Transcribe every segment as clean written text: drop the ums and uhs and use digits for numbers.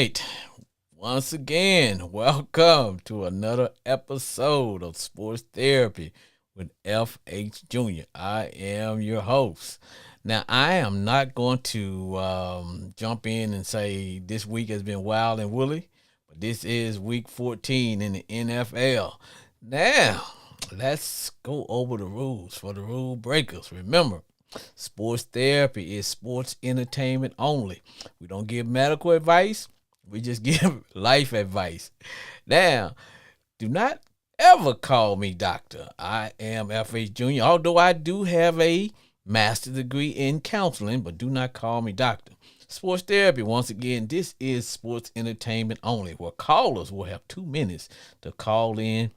right. Once again, welcome to another episode of Sports Therapy with FH Jr. I am your host. Now, I am not going to jump in and say this week has been wild and woolly, but this is week 14 in the NFL. Now, let's go over the rules for the rule breakers. Remember, sports therapy is sports entertainment only. We don't give medical advice. We just give life advice. Now, do not ever call me doctor. I am FH Jr., although I do have a master's degree in counseling, but do not call me doctor. Sports therapy, once again, this is sports entertainment only, where callers will have 2 minutes to call in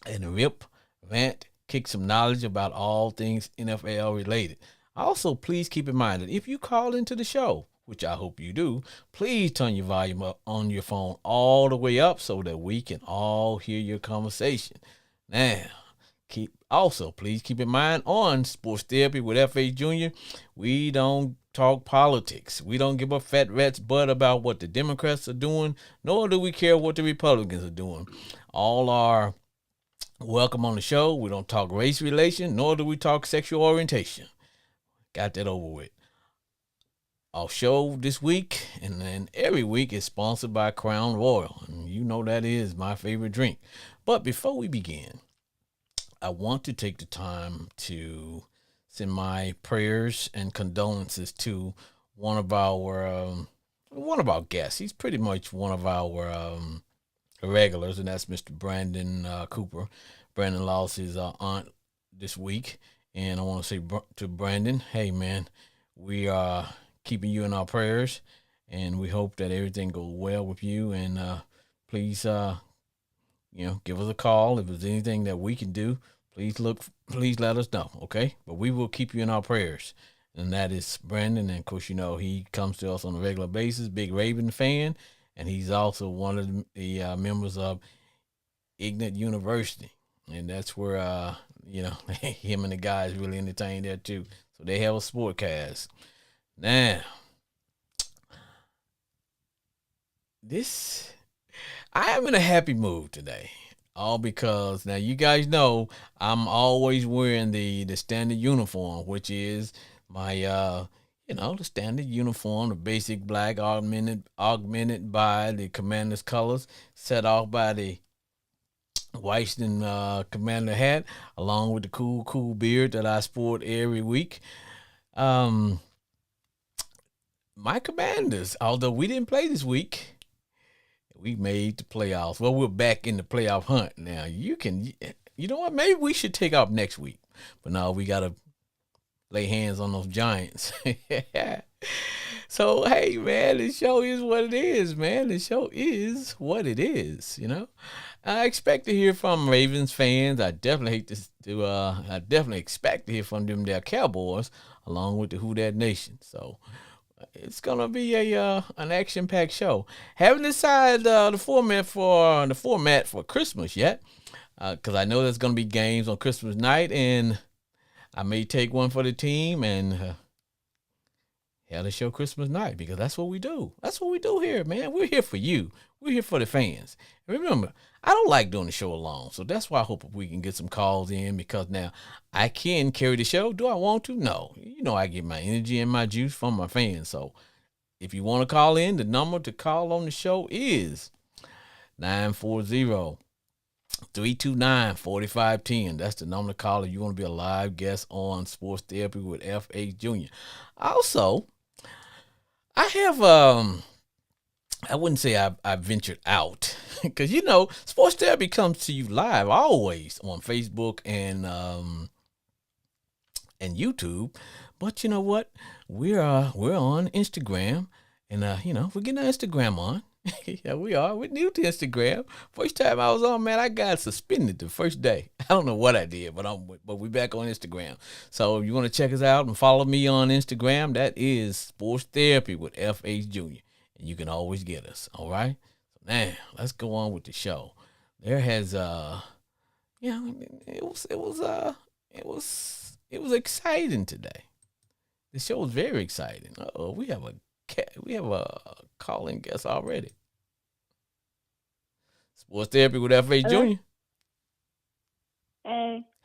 and rip, rant, kick some knowledge about all things NFL related. Also, please keep in mind that if you call into the show, which I hope you do, please turn your volume up on your phone all the way up so that we can all hear your conversation. Now, please keep in mind on Sports Therapy with FH Jr., we don't talk politics. We don't give a fat rat's butt about what the Democrats are doing, nor do we care what the Republicans are doing. All are welcome on the show. We don't talk race relation, nor do we talk sexual orientation. Got that over with. Our show this week and then every week is sponsored by Crown Royal. And you know that is my favorite drink. But before we begin, I want to take the time to send my prayers and condolences to one of our guests. He's pretty much one of our regulars, and that's Mr. Brandon Cooper. Brandon lost his aunt this week, and I want to say to Brandon, hey man, we are keeping you in our prayers, and we hope that everything goes well with you. And please, give us a call if there's anything that we can do. Please let us know, okay? But we will keep you in our prayers. And that is Brandon, and of course, he comes to us on a regular basis, big Raven fan, and he's also one of the members of Ignat University, and that's where him and the guys really entertain there too. So they have a sportcast. Now, I am in a happy mood today. All because now you guys know I'm always wearing the standard uniform, which is my the standard uniform, the basic black augmented by the commander's colors, set off by the Washington commander hat, along with the cool beard that I sport every week. My Commanders, although we didn't play this week, we made the playoffs. Well, we're back in the playoff hunt now. You know what? Maybe we should take off next week. But no, we got to lay hands on those Giants. So, hey, man, the show is what it is, man. The show is what it is, I expect to hear from Ravens fans. I definitely expect to hear from them, their Cowboys, along with the Who Dat Nation. So, it's gonna be an action-packed show. Haven't decided the format for Christmas yet, because I know there's gonna be games on Christmas night, and I may take one for the team and have the show Christmas night, because that's what we do. That's what we do here, man. We're here for you. We're here for the fans. And remember, I don't like doing the show alone, so that's why I hope we can get some calls in, because now I can carry the show. Do I want to? No. I get my energy and my juice from my fans. So if you want to call in, the number to call on the show is 940-329-4510. That's the number to call if you want to be a live guest on Sports Therapy with FH Jr. Also, I have I wouldn't say I ventured out, because Sports Therapy comes to you live always on Facebook and YouTube. But you know what? We're on Instagram, and we're getting our Instagram on. Yeah, we are. We're new to Instagram. First time I was on, man, I got suspended the first day. I don't know what I did, but we're back on Instagram. So if you want to check us out and follow me on Instagram, that is Sports Therapy with FH Jr. And you can always get us. All right. So now let's go on with the show. There has it was exciting today. The show was very exciting. We have a calling guest already. Sports Therapy with FH Hello? Jr.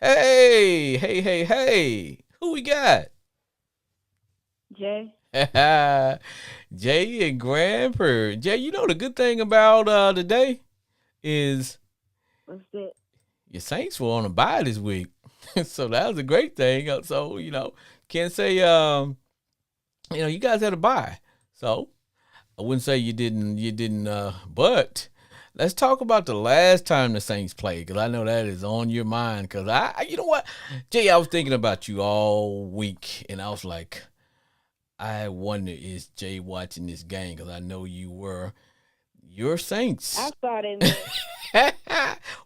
Hey, Hey. Who we got? Jay. Jay and Grandpa. Jay, you know the good thing about today is What's that? your Saints were on a bye this week. So that was a great thing. So, can't say you guys had a bye. So I wouldn't say you didn't, but let's talk about the last time the Saints played, because I know that is on your mind. Because you know what, Jay, I was thinking about you all week, and I was like, I wonder, is Jay watching this game? Because I know you were. Your I Saints. saw that man.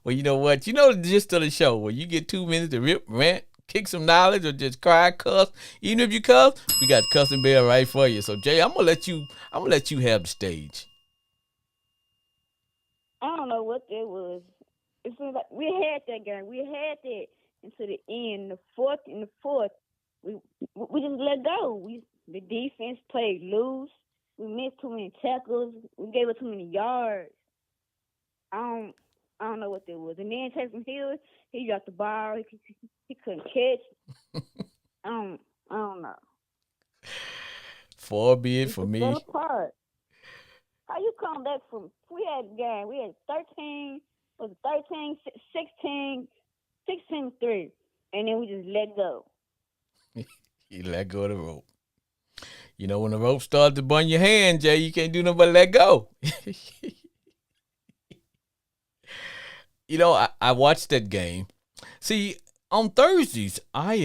Well, you know what? You know the gist of the show where you get 2 minutes to rip, rant, kick some knowledge, or just cry, cuss. Even if you cuss, we got cussing bell right for you. So Jay, I'm gonna let you have the stage. I don't know what that was. It seems like we had that game. We had that until the end, the fourth and the fourth. We we just let go. The defense played loose. We missed too many tackles. We gave up too many yards. I don't I don't know what that was. And then Taysom Hill, he dropped the ball. He couldn't catch. I don't know. Far be it We for just fell me. apart. How you come back from? We had a game. We had 13, was it 13, 16, 16-3, and then we just let go. You let go of the rope. You know when the rope starts to burn your hand, Jay, you can't do nothing but let go. I watched that game. See, on Thursdays, I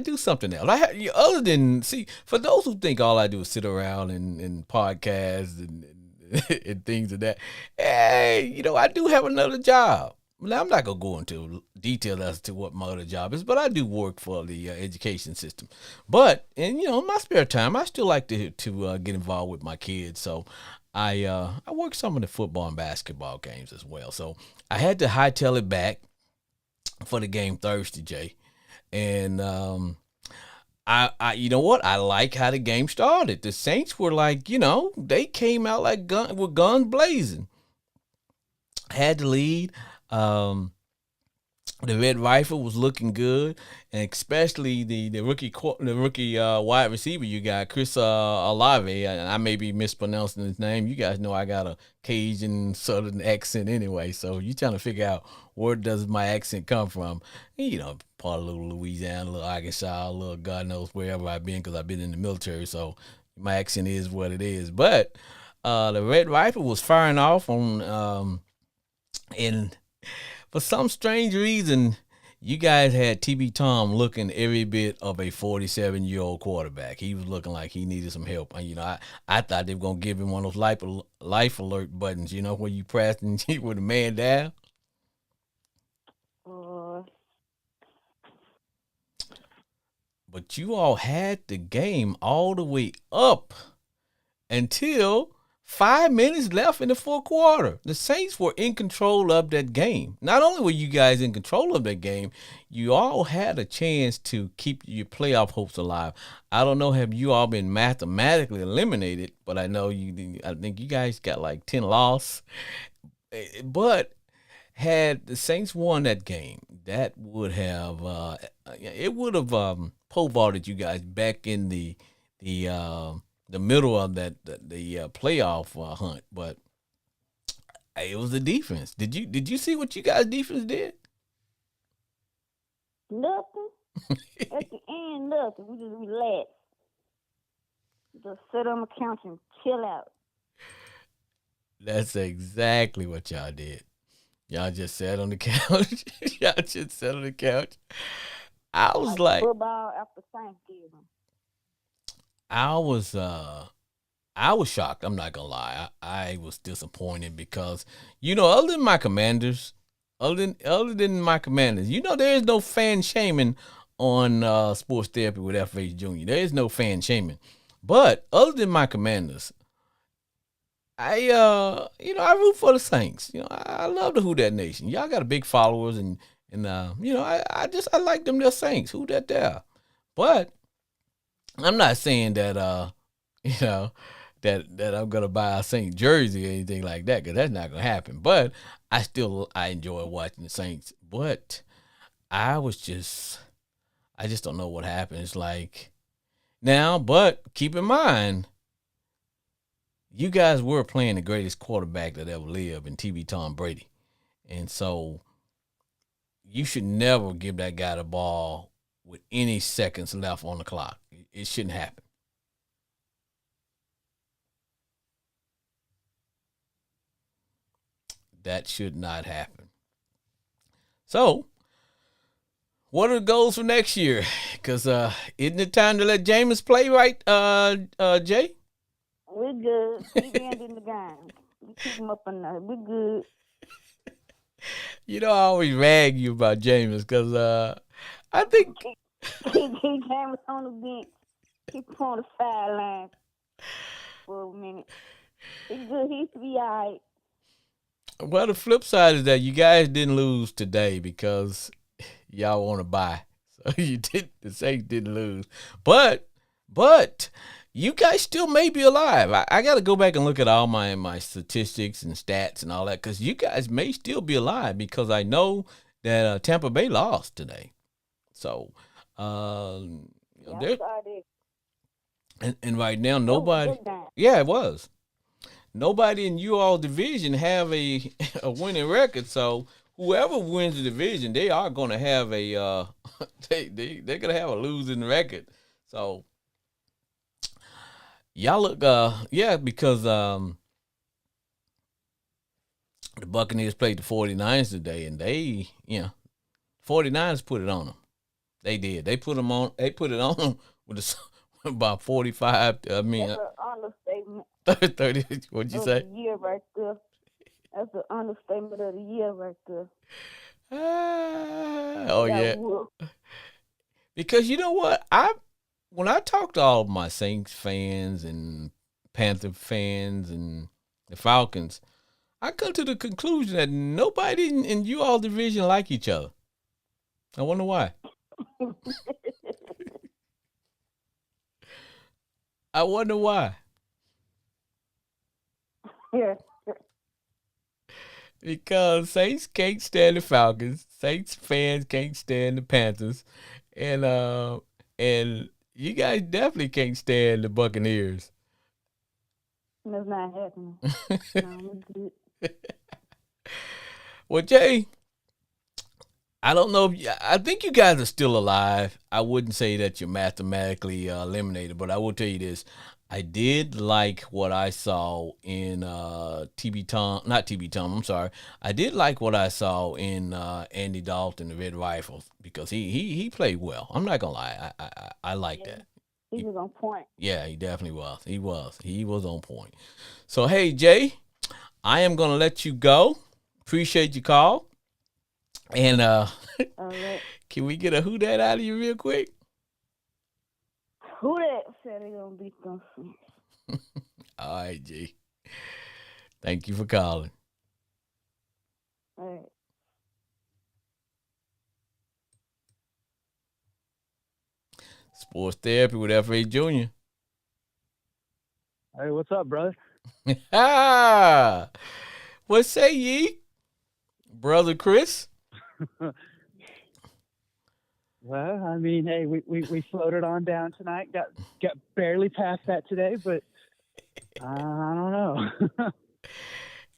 do something else. Other than, see, for those who think all I do is sit around and podcast and things of that. Hey, I do have another job. Now, I'm not gonna go into detail as to what my other job is, but I do work for the education system. But in my spare time, I still like to get involved with my kids. So I work some of the football and basketball games as well. So I had to hightail it back for the game Thursday, Jay. And you know what? I like how the game started. The Saints were like, they came out like with guns blazing. Had the lead. Um, the red rifle was looking good, and especially the rookie wide receiver you got, Chris Olave. I may be mispronouncing his name. You guys know I got a Cajun Southern accent anyway, so you trying to figure out where does my accent come from? Part of little Louisiana, little Arkansas, little God knows wherever I've been because I've been in the military, so my accent is what it is. But the red rifle was firing off on and for some strange reason, you guys had TB Tom looking every bit of a 47-year-old quarterback. He was looking like he needed some help. And, I thought they were going to give him one of those life alert buttons, where you press and you with a man down. Uh, But you all had the game all the way up until 5 minutes left in the fourth quarter. The Saints were in control of that game. Not only were you guys in control of that game, you all had a chance to keep your playoff hopes alive. I don't know, have you all been mathematically eliminated, but I know I think you guys got like 10 loss. But had the Saints won that game, that would have it would have pole vaulted you guys back in the the middle of the playoff hunt. But it was the defense. Did you see what you guys defense did? nothing. At the end, nothing. We just relax. Just sit on the couch and chill out. That's exactly what y'all did. Y'all just sat on the couch. Y'all just sat on the couch. I was Like like, football after Thanksgiving. I was I was shocked. I'm not gonna lie. I was disappointed because other than my commanders, other than my commanders, there is no fan shaming on Sports Therapy with FH Jr. There is no fan shaming, but other than my commanders, I root for the Saints. I love the Who That Nation. Y'all got a big followers and I like them. They're Saints. Who that there? But I'm not saying that. you know, that I'm gonna buy a Saint jersey or anything like that, because that's not gonna happen. But I enjoy watching the Saints. But I was just I just don't know what happened. It's like now, but keep in mind, you guys were playing the greatest quarterback that ever lived in TB Tom Brady. And so you should never give that guy the ball with any seconds left on the clock. It shouldn't happen. That should not happen. So, what are the goals for next year? Because isn't it time to let Jameis play, right, Jay? We're good. Keep ending the game. We keep him up on that. We're good. You know, I always rag you about Jameis because I think Keep James on the bench. Keep him on the sideline for a minute. He's good. He should be all right. well, the flip side is that you guys didn't lose today because y'all want to buy. So you did the Saints didn't lose. But you guys still may be alive. I gotta go back and look at all my statistics and stats and all that, because you guys may still be alive, because I know that Tampa Bay lost today. So Yeah, there I saw that. and right now That was a nobody, good game. yeah, it was. Nobody in you all division have a a winning record. So whoever wins the division, they are going to have a they're going to have a losing record. So y'all look yeah, because the Buccaneers played the 49ers today, and they, 49ers put it on them. They did. They put them on. They put it on them with about 45. I mean, That's an understatement 30. What'd you of say? the year right there. That's an understatement of the year right there. Oh They got yeah. whooped. Because you know what? When I talk to all of my Saints fans and Panther fans and the Falcons, I come to the conclusion that nobody in you all division like each other. I wonder why. I wonder why. Yeah. Because Saints can't stand the Falcons. Saints fans can't stand the Panthers, and and you guys definitely can't stand the Buccaneers. That's not happening. No, we're good. Well, Jay, I don't know if I think you guys are still alive. I wouldn't say that you're mathematically eliminated, but I will tell you this: I did like what I saw in TB Tom, not TB Tom. I'm sorry. I did like what I saw in Andy Dalton, the Red Rifles, because he played well. I'm not gonna lie. I like Yeah. that. He was on point. Yeah, he definitely was. He was on point. So hey, Jay, I am gonna let you go. Appreciate your call. And All right. can we get a who that out of you real quick? Who that said they gonna beat them? All right, G. Thank you for calling. All right. Sports Therapy with F.A. Jr. Hey, what's up, brother? Ah, what say ye, brother Chris? Well, I mean, hey, we floated on down tonight. Got barely past that today, but I don't know.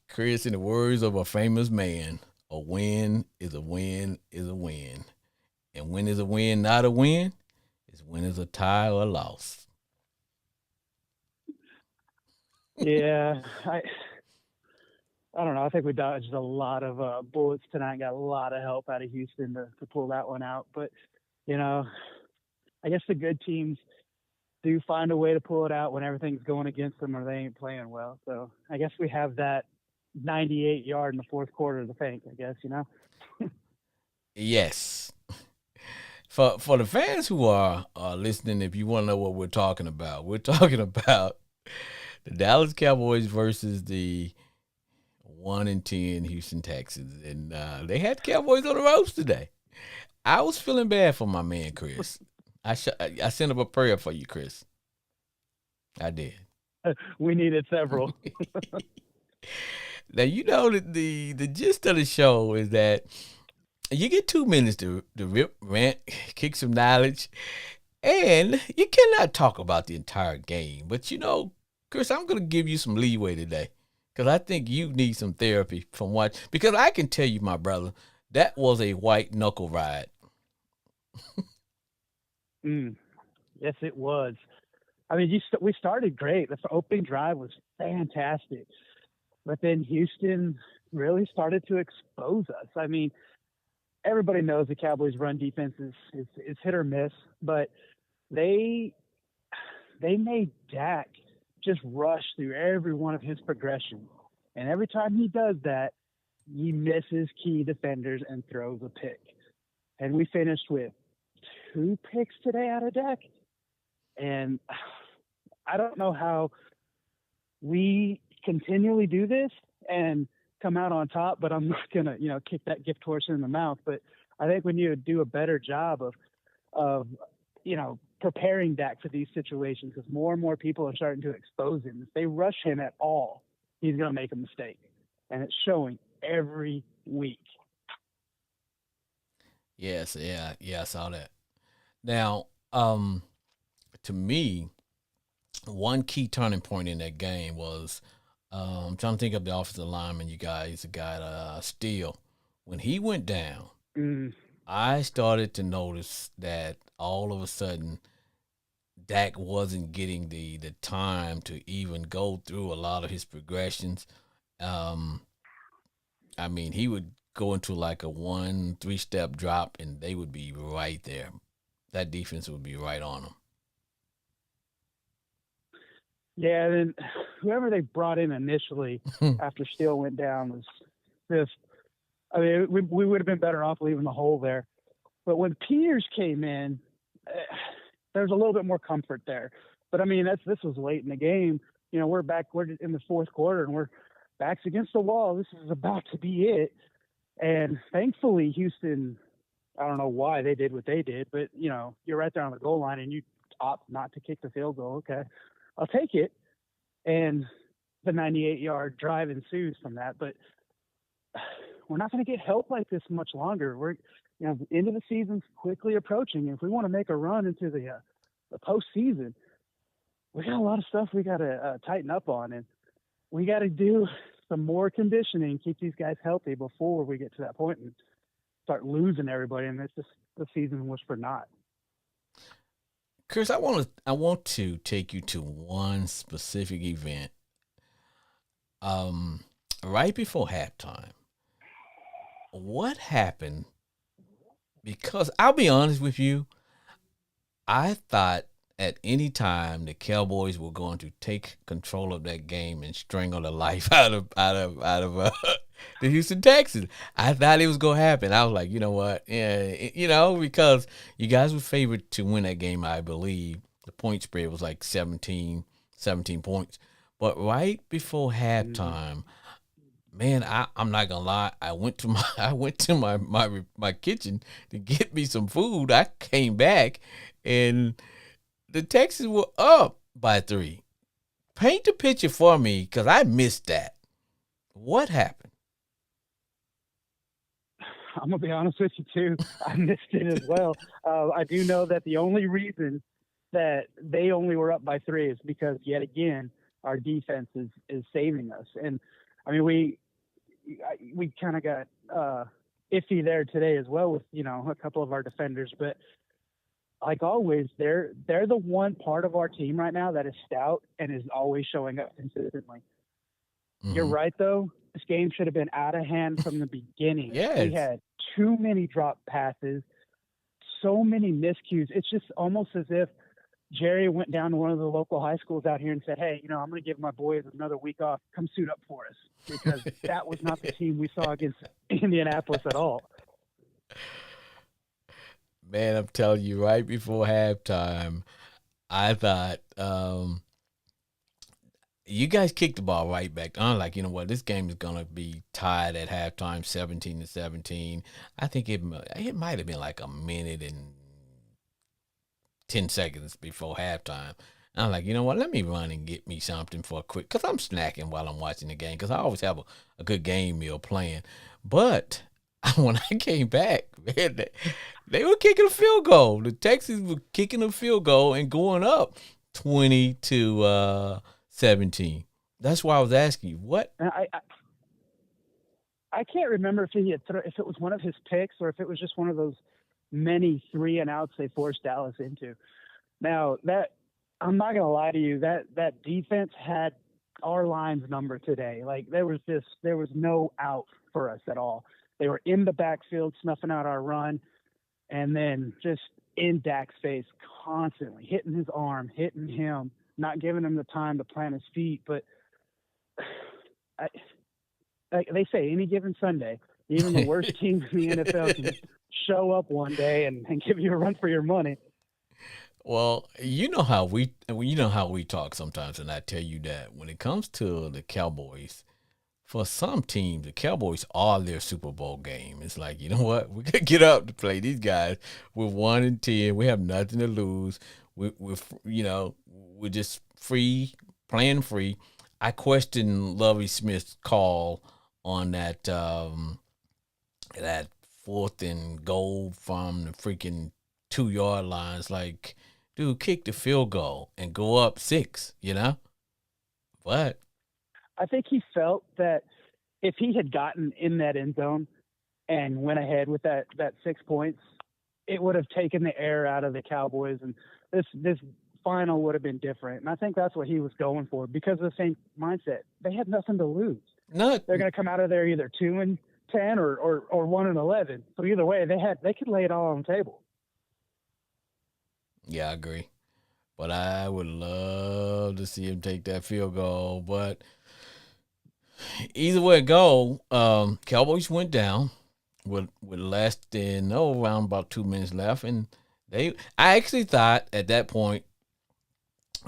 Chris, in the words of a famous man, a win is a win is a win. And when is a win not a win? Is when it's a tie or a loss. Yeah, I don't know. I think we dodged a lot of bullets tonight. Got a lot of help out of Houston to pull that one out. But you know, I guess the good teams do find a way to pull it out when everything's going against them or they ain't playing well. So I guess we have that 98-yard in the fourth quarter to thank. I guess Yes. For the fans who are listening, if you want to know what we're talking about the Dallas Cowboys versus the 1-10 Houston Texans, and they had the Cowboys on the ropes today. I was feeling bad for my man Chris. I sent up a prayer for you, Chris. I did. We needed several. Now you know that the gist of the show is that you get 2 minutes to rip, rant, kick some knowledge, and you cannot talk about the entire game. But Chris, I'm gonna give you some leeway today because I think you need some therapy from what. Because I can tell you, my brother, that was a white knuckle ride. Mm, yes, it was. I mean, we started great. The opening drive was fantastic, but then Houston really started to expose us. I mean, everybody knows the Cowboys' run defense is hit or miss, but they made Dak just rush through every one of his progressions, and every time he does that, he misses key defenders and throws a pick. And we finished with 2 picks today out of Dak, and I don't know how we continually do this and come out on top, but I'm not gonna, kick that gift horse in the mouth. But I think we need to do a better job of preparing Dak for these situations, because more and more people are starting to expose him. If they rush him at all, he's gonna make a mistake, and it's showing every week. Yes, yeah, I saw that. Now, to me, one key turning point in that game was I'm trying to think of the offensive lineman you guys got Steele. When he went down, Mm. I started to notice that all of a sudden Dak wasn't getting the time to even go through a lot of his progressions. Um, I mean, he would go into like a 1 3 step drop, and they would be right there. That defense would be right on Yeah, then whoever they brought in initially him. after Steele went down was just. I mean, we would have been better off leaving the hole there. But when Peters came in, there's a little bit more comfort there. But I mean, this was late in the game. We're in the fourth quarter, and we're backs against the wall. This is about to be it. And thankfully, Houston, I don't know why they did what they did, but you're right there on the goal line, and you opt not to kick the field goal. Okay, I'll take it. And the 98-yard drive ensues from that. But we're not going to get help like this much longer. We're, the end of the season's quickly approaching. If we want to make a run into the postseason, we got a lot of stuff we got to tighten up on, and we got to do some more conditioning, keep these guys healthy before we get to that point and start losing everybody. And it's just the season was for naught. Chris, I want to take you to one specific event. Right before halftime, what happened? Because I'll be honest with you, I thought at any time the Cowboys were going to take control of that game and strangle the life out of the Houston Texans. I thought it was going to happen. I was like, you know what? Yeah, because you guys were favored to win that game, I believe. The point spread was like 17 points. But right before halftime, man, I'm not gonna lie. I went to my kitchen to get me some food. I came back, and the Texans were up by 3. Paint the picture for me, because I missed that. What happened? I'm gonna be honest with you too. I missed it as well. I do know that the only reason that they only were up by 3 is because yet again our defense is saving us. And I mean we kind of got iffy there today as well with a couple of our defenders, but like always, they're the one part of our team right now that is stout and is always showing up consistently. Mm-hmm. You're right, though. This game should have been out of hand from the beginning. Yes. We had too many drop passes, so many miscues. It's just almost as if Jerry went down to one of the local high schools out here and said, hey, I'm going to give my boys another week off. Come suit up for us. Because that was not the team we saw against Indianapolis at all. Man, I'm telling you, right before halftime, I thought you guys kicked the ball right back. I'm like, you know what, this game is gonna be tied at halftime, 17-17. I think it might have been like a minute and 10 seconds before halftime. I'm like, you know what? Let me run and get me something for a quick, because I'm snacking while I'm watching the game, because I always have a good game meal planned. But when I came back, man, they were kicking a field goal. The Texans were kicking a field goal and going up 20 to 17. That's why I was asking you, what? And I can't remember if if it was one of his picks or if it was just one of those many 3-and-outs they forced Dallas into. Now that I'm not gonna lie to you, that defense had our line's number today. Like there was no out for us at all. They were in the backfield snuffing out our run, and then just in Dak's face constantly hitting his arm, hitting him, not giving him the time to plant his feet. But like they say, any given Sunday, even the worst teams in the NFL can show up one day and give you a run for your money. Well, you know how we talk sometimes, and I tell you that when it comes to the Cowboys, for some teams, the Cowboys are their Super Bowl game. It's like, you know what? We could get up to play these guys. We're 1-10. We have nothing to lose. We're just free, playing free. I question Lovie Smith's call on that 4th and goal from the freaking 2-yard lines. Like, dude, kick the field goal and go up 6. But I think he felt that if he had gotten in that end zone and went ahead with that 6 points, it would have taken the air out of the Cowboys, and this final would have been different. And I think that's what he was going for because of the same mindset. They had nothing to lose. They're going to come out of there either 2-10 or 1-11. So either way, they could lay it all on the table. Yeah, I agree. But I would love to see him take that field goal. But either way it go, Cowboys went down with less than around about 2 minutes left, and I actually thought at that point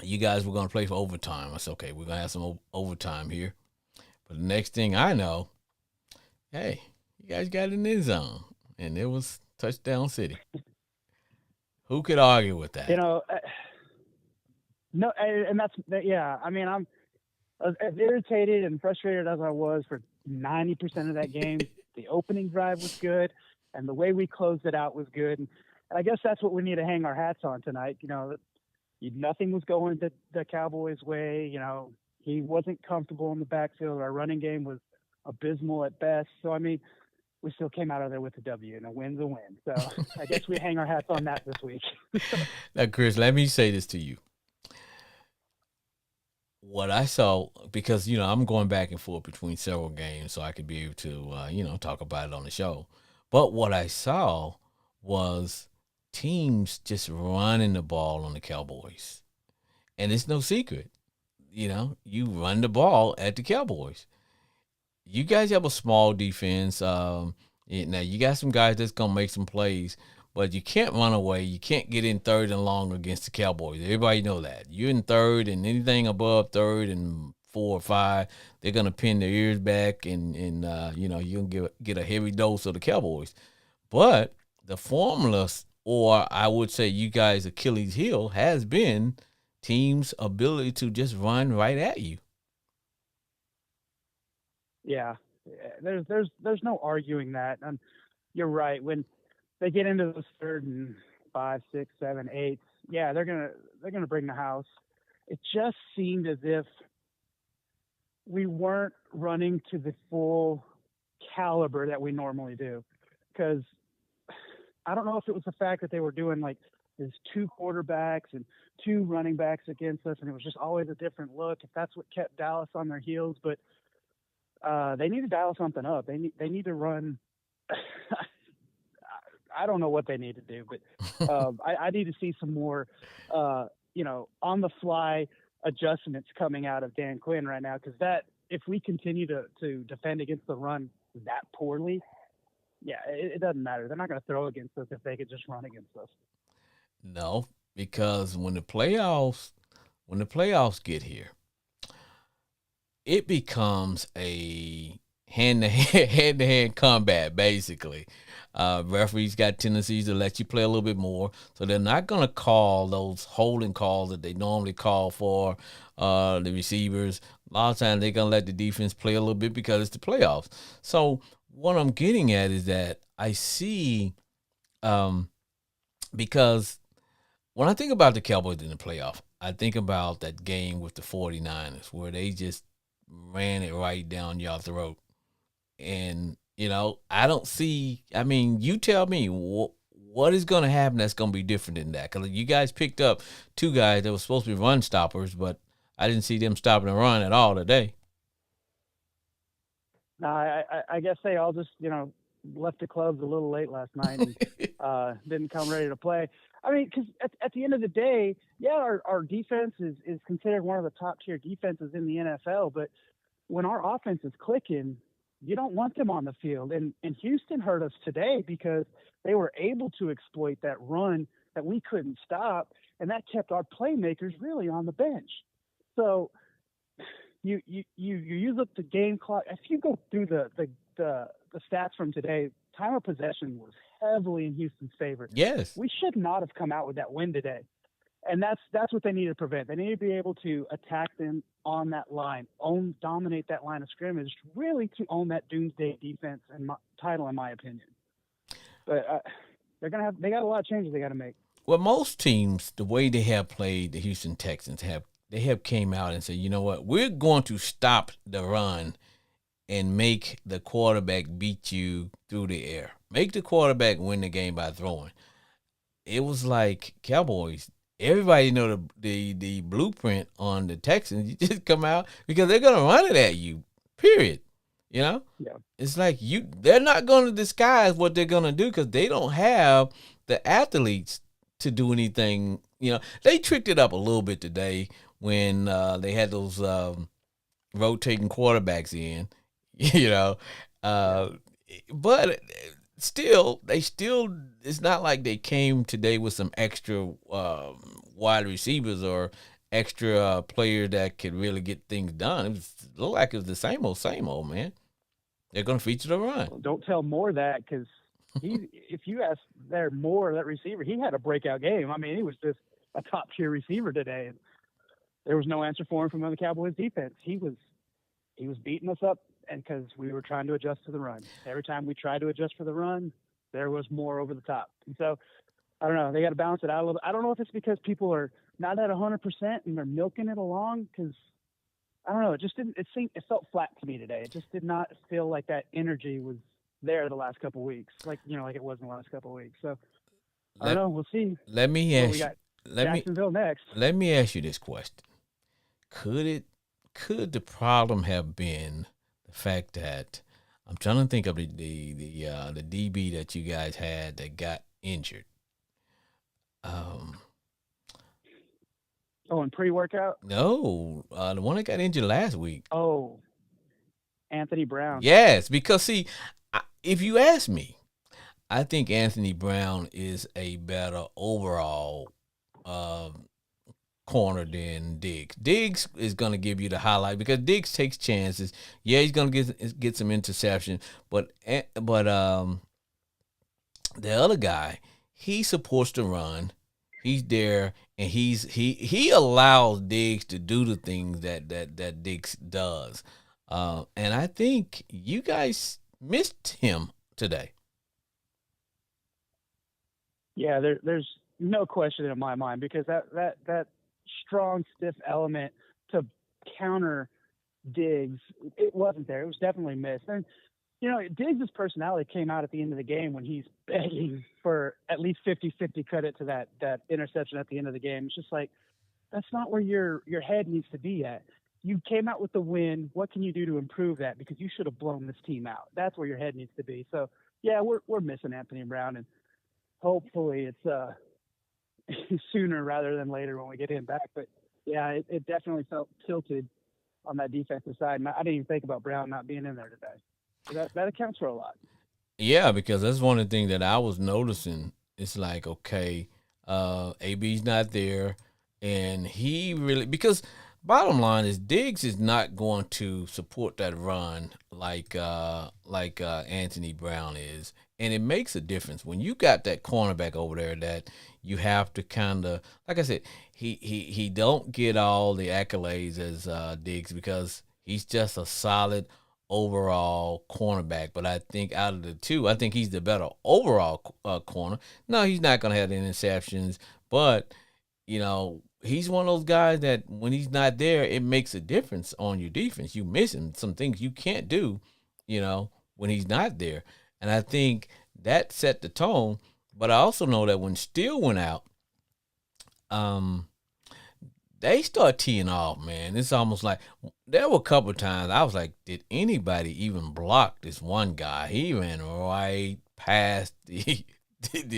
you guys were going to play for overtime. I said, okay, we're going to have some overtime here. But the next thing I know, hey, you guys got in the zone, and it was touchdown city. Who could argue with that? No, and yeah. I mean, I'm as irritated and frustrated as I was for 90% of that game. The opening drive was good, and the way we closed it out was good. And I guess that's what we need to hang our hats on tonight. Nothing was going the Cowboys' way. He wasn't comfortable in the backfield. Our running game was abysmal at best. So, I mean, we still came out of there with a W, and a win's a win. So I guess we hang our hats on that this week. Now, Chris, let me say this to you. What I saw, because, I'm going back and forth between several games so I could be able to, talk about it on the show. But what I saw was teams just running the ball on the Cowboys. And it's no secret. You run the ball at the Cowboys. You guys have a small defense. Now, you got some guys that's going to make some plays, but you can't run away. You can't get in 3rd and long against the Cowboys. Everybody know that. You're in 3rd, and anything above 3rd and 4 or 5, they're going to pin their ears back, and you're going to get a heavy dose of the Cowboys. But the formula, or I would say you guys' Achilles heel, has been teams' ability to just run right at you. Yeah, there's no arguing that. And you're right. When they get into those 3rd and 5, 6, 7, 8, yeah, they're gonna bring the house. It just seemed as if we weren't running to the full caliber that we normally do. Because I don't know if it was the fact that they were doing like there's 2 quarterbacks and 2 running backs against us, and it was just always a different look. If that's what kept Dallas on their heels, but they need to dial something up. They need to run. I don't know what they need to do, but I need to see some more, on the fly adjustments coming out of Dan Quinn right now. Because if we continue to defend against the run that poorly, yeah, it doesn't matter. They're not going to throw against us if they could just run against us. No, because when the playoffs get here, it becomes a hand to hand, combat, basically. Referees got tendencies to let you play a little bit more, so they're not going to call those holding calls that they normally call for the receivers. A lot of times they're going to let the defense play a little bit because it's the playoffs. So what I'm getting at is that I see, because when I think about the Cowboys in the playoff, I think about that game with the 49ers where they just ran it right down your throat. And, I don't see, I mean, you tell me what is going to happen that's going to be different than that. Because you guys picked up two guys that were supposed to be run stoppers, but I didn't see them stopping the run at all today. No, I guess they all just, left the clubs a little late last night and didn't come ready to play. I mean, because at the end of the day, yeah, our defense is considered one of the top tier defenses in the NFL. But when our offense is clicking, you don't want them on the field. And Houston hurt us today because they were able to exploit that run that we couldn't stop, and that kept our playmakers really on the bench. So you use up the game clock. If you go through the stats from today, time of possession was heavily in Houston's favor. Yes. We should not have come out with that win today. And that's what they need to prevent. They need to be able to attack them on that line, dominate that line of scrimmage, really to own that doomsday defense and title, in my opinion. But they got a lot of changes they got to make. Well, most teams, the way they have played the Houston Texans, they have came out and said, you know what, we're going to stop the run and make the quarterback beat you through the air. Make the quarterback win the game by throwing. It was like Cowboys. Everybody know the blueprint on the Texans. You just come out because they're gonna run it at you. Period. Yeah. It's like they're not gonna disguise what they're gonna do because they don't have the athletes to do anything. They tricked it up a little bit today when they had those rotating quarterbacks in. But still, it's not like they came today with some extra wide receivers or extra players that could really get things done. It looked like it was the same old, man. They're going to feature the run. Well, don't tell Moore that, because if you ask Moore, that receiver, he had a breakout game. I mean, he was just a top-tier receiver today. And there was no answer for him from the Cowboys defense. He was beating us up, and because we were trying to adjust to the run. Every time we tried to adjust for the run, there was more over the top. And so, I don't know. They got to balance it out a little bit. I don't know if it's because people are not at 100% and they're milking it along, because I don't know. It just didn't. It felt flat to me today. It just did not feel like that energy was there the last couple of weeks, like it was in the last couple of weeks. So I don't know. We'll see. Let me ask. We got Jacksonville next. Let me ask you this question: Could the problem have been the fact that I'm trying to think of the DB that you guys had that got injured? In pre-workout? No, the one that got injured last week. Oh, Anthony Brown. Yes, because see, if you ask me, I think Anthony Brown is a better overall corner than Diggs. Diggs is going to give you the highlight because Diggs takes chances. Yeah, he's going to get some interception, but the other guy, he supports the run. He's there, and he allows Diggs to do the things that Diggs does. And I think you guys missed him today. Yeah, there's no question in my mind, because that strong, stiff element to counter Diggs, it wasn't there. It was definitely missed. And Diggs' personality came out at the end of the game when he's begging for at least 50-50 credit to that interception at the end of the game. It's just like, that's not where your head needs to be at. You came out with the win. What can you do to improve that? Because you should have blown this team out. That's where your head needs to be. So, yeah, we're missing Anthony Brown, and hopefully it's sooner rather than later when we get him back. But, yeah, it definitely felt tilted on that defensive side. And I didn't even think about Brown not being in there today. So that accounts for a lot. Yeah, because that's one of the things that I was noticing. It's like, okay, AB's not there, and he really, because bottom line is Diggs is not going to support that run like Anthony Brown is, and it makes a difference when you got that cornerback over there that you have to kind of, like I said, he don't get all the accolades as Diggs because he's just a solid overall cornerback. But I think out of the two, I think he's the better overall corner. No, he's not going to have the interceptions, but he's one of those guys that when he's not there, it makes a difference on your defense. You missing some things you can't do, when he's not there. And I think that set the tone. But I also know that when Steele went out, they start teeing off, man. It's almost like there were a couple of times I was like, did anybody even block this one guy? He ran right past the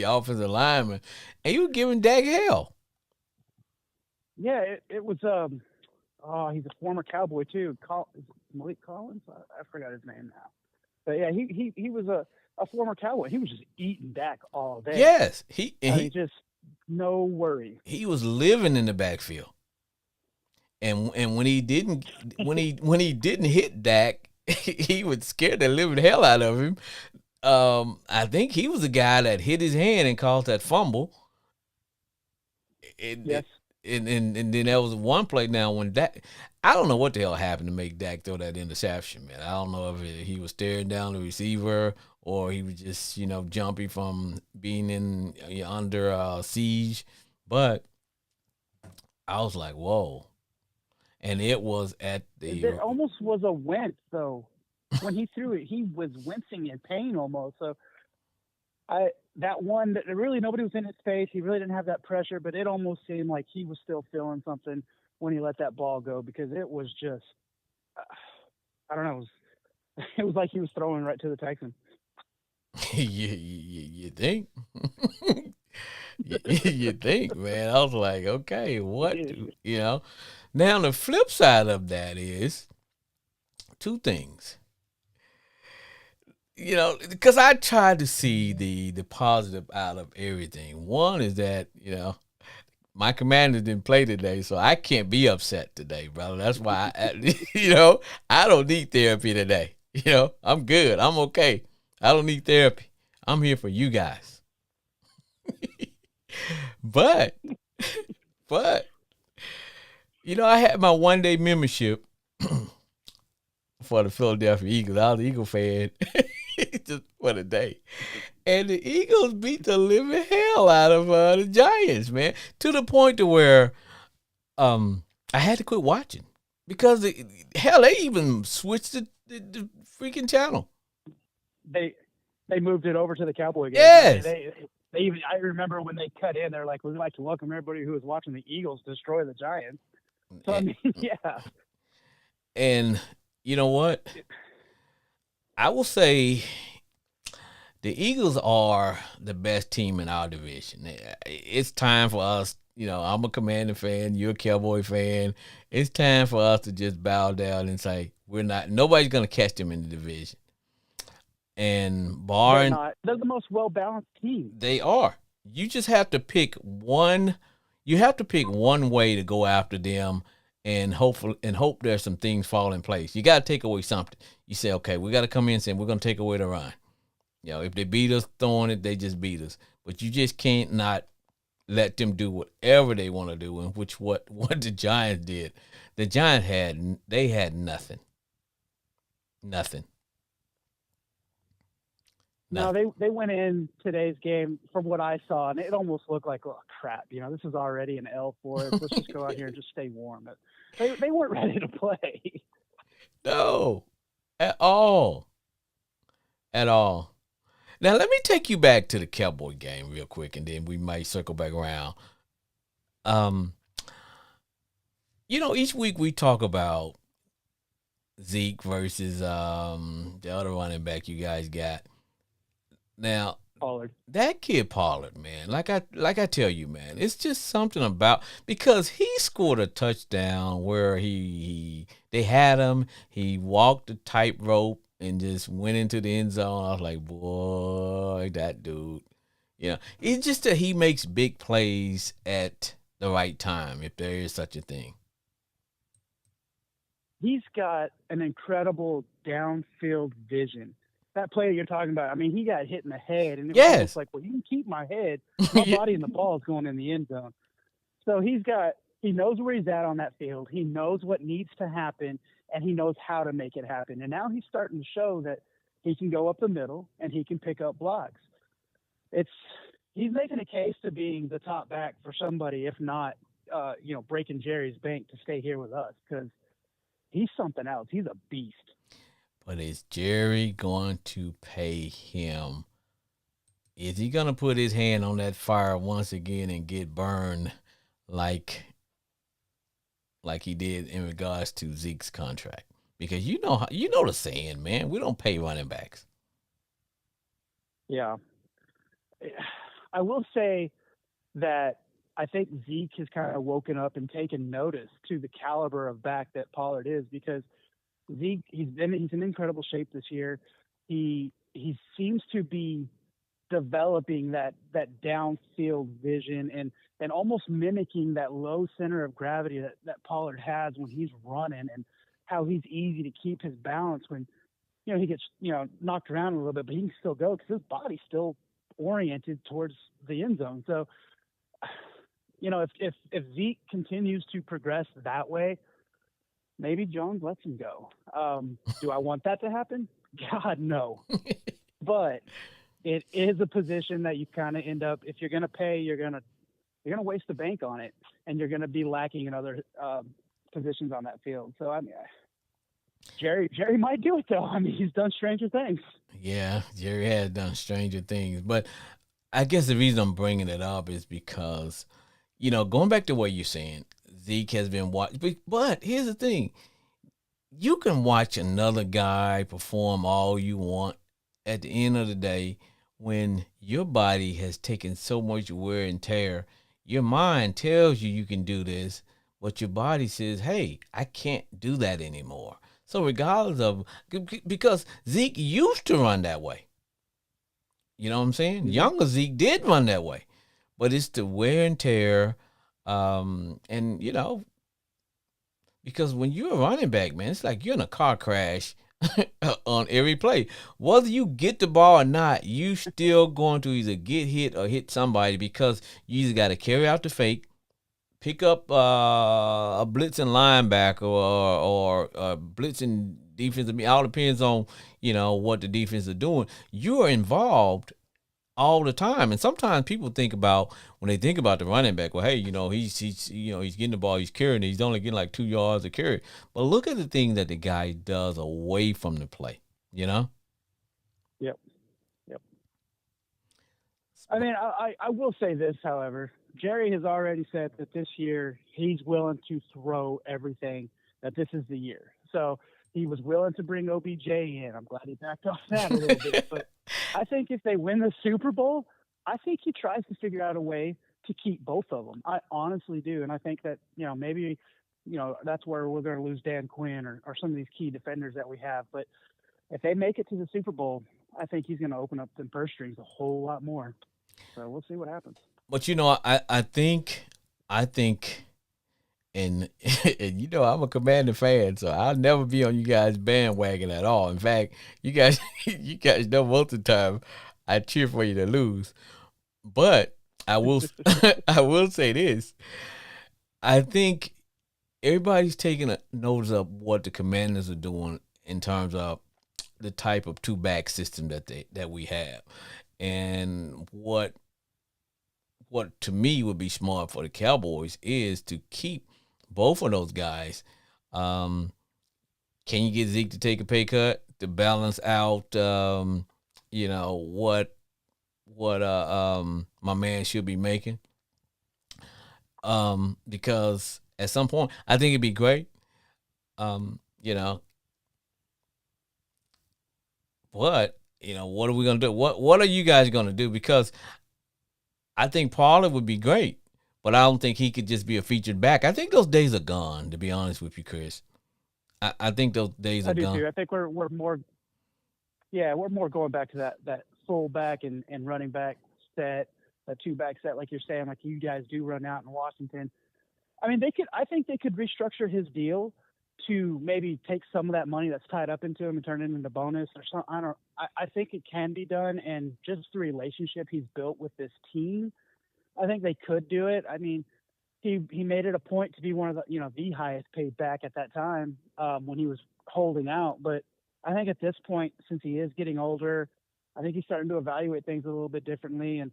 offensive lineman, and you were giving Dak hell. Yeah, it was. He's a former Cowboy too. Malik Collins. I forgot his name now. But yeah, he was a former Cowboy. He was just eating Dak all day. Yes, he just no worry. He was living in the backfield, and when he didn't hit Dak, he would scare the living hell out of him. I think he was the guy that hit his hand and caused that fumble. Yes. And then there was one play now when Dak, I don't know what the hell happened to make Dak throw that interception, man. I don't know if he was staring down the receiver or he was just, jumpy from being under siege. But I was like, whoa. And it was at the... It almost was a wince, though. When he threw it, he was wincing in pain almost. So that one, really nobody was in his face. He really didn't have that pressure, but it almost seemed like he was still feeling something when he let that ball go because it was just, I don't know, it was like he was throwing right to the Texan. You think? You think, man? I was like, okay, what? Now the flip side of that is two things. Because I tried to see the positive out of everything. One is that, my Commanders didn't play today, so I can't be upset today, brother. That's why, I don't need therapy today. I'm good. I'm okay. I don't need therapy. I'm here for you guys. But, I had my one-day membership for the Philadelphia Eagles. I was an Eagle fan. Just for the day. And the Eagles beat the living hell out of the Giants, man. To the point to where I had to quit watching. Because, they even switched the freaking channel. They moved it over to the Cowboy game. Yes. They even, I remember when they cut in, they're like, we'd like to welcome everybody who was watching the Eagles destroy the Giants. So, I mean, yeah. And you know what? I will say the Eagles are the best team in our division. It's time for us. I'm a Commander fan. You're a Cowboy fan. It's time for us to just bow down and say nobody's going to catch them in the division. And barring, they're the most well-balanced team. They are. You just have to pick one. You have to pick one way to go after them. And hope there's some things fall in place. You got to take away something. You say, okay, we got to come in and say we're going to take away the run. If they beat us throwing it, they just beat us. But you just can't not let them do whatever they want to do, and which what the Giants did. The Giants had nothing. Nothing. No, they went in today's game from what I saw, and it almost looked like, oh crap, this is already an L for us. Let's just go out here and just stay warm. They weren't ready to play. No, at all. At all. Now let me take you back to the Cowboy game real quick, and then we might circle back around. Each week we talk about Zeke versus the other running back you guys got. Now, Pollard. That kid Pollard, man, like I tell you, man, it's just something about, because he scored a touchdown where they had him, he walked the tightrope and just went into the end zone. I was like, boy, that dude. It's just that he makes big plays at the right time, if there is such a thing. he's got an incredible downfield vision. That play you're talking about, I mean, he got hit in the head, and it was almost Yes. like, well, you can keep my head, my Yeah. body and the ball is going in the end zone. So he knows where he's at on that field. He knows what needs to happen, and he knows how to make it happen. And now he's starting to show that he can go up the middle and he can pick up blocks. It's He's making a case to being the top back for somebody, if not, breaking Jerry's bank to stay here with us because he's something else. He's a beast. But is Jerry going to pay him? Is he going to put his hand on that fire once again and get burned like he did in regards to Zeke's contract? Because you know the saying, man, we don't pay running backs. Yeah. I will say that I think Zeke has kind of woken up and taken notice to the caliber of back that Pollard is because Zeke he's in incredible shape this year. He seems to be developing that downfield vision and almost mimicking that low center of gravity that Pollard has when he's running and how he's easy to keep his balance when he gets knocked around a little bit, but he can still go because his body's still oriented towards the end zone. So if Zeke continues to progress that way, maybe Jones lets him go. Do I want that to happen? God, no. But it is a position that you kind of end up, if you're going to pay, you're going to waste the bank on it, and you're going to be lacking in other positions on that field. So I mean, Jerry might do it though. I mean, he's done stranger things. Yeah, Jerry has done stranger things. But I guess the reason I'm bringing it up is because, going back to what you're saying, Zeke has been watched. But here's the thing. You can watch another guy perform all you want. At the end of the day, when your body has taken so much wear and tear, your mind tells you can do this, but your body says, hey, I can't do that anymore. So regardless of, because Zeke used to run that way. You know what I'm saying? Mm-hmm. Younger Zeke did run that way, but it's the wear and tear. And because when you're a running back, man, it's like you're in a car crash on every play. Whether you get the ball or not, you still going to either get hit or hit somebody because you either got to carry out the fake, pick up a blitzing linebacker or blitzing defense. It all depends on what the defense is doing. You are involved all the time, and sometimes people think about when they think about the running back. Well, hey, he's getting the ball, he's carrying it, he's only getting like 2 yards to carry. But look at the thing that the guy does away from the play. Yep. I mean, I will say this, however. Jerry has already said that this year he's willing to throw everything, that this is the year. So he was willing to bring OBJ in. I'm glad he backed off that a little bit. But I think if they win the Super Bowl, I think he tries to figure out a way to keep both of them. I honestly do. And I think that, maybe, that's where we're going to lose Dan Quinn or some of these key defenders that we have. But if they make it to the Super Bowl, I think he's going to open up the purse strings a whole lot more. So we'll see what happens. But I think, and I'm a Commander fan, so I'll never be on you guys' bandwagon at all. In fact, you guys know most of the time I cheer for you to lose. But I will I will say this: I think everybody's taking a notice of what the Commanders are doing in terms of the type of two back system that we have, and what to me would be smart for the Cowboys is to keep both of those guys. Can you get Zeke to take a pay cut to balance out, what my man should be making? Because at some point, I think it'd be great. But what are we gonna do? What are you guys gonna do? Because I think Pollard would be great, but I don't think he could just be a featured back. I think those days are gone, to be honest with you, Chris. I think those days are I do gone. too. I think we're more going back to that full back and running back set, that two back set, like you're saying, like you guys do run out in Washington. I mean, I think they could restructure his deal to maybe take some of that money that's tied up into him and turn it into bonus or something. I think it can be done, and just the relationship he's built with this team, I think they could do it. I mean, he made it a point to be one of the highest paid back at that time when he was holding out. But I think at this point, since he is getting older, I think he's starting to evaluate things a little bit differently, and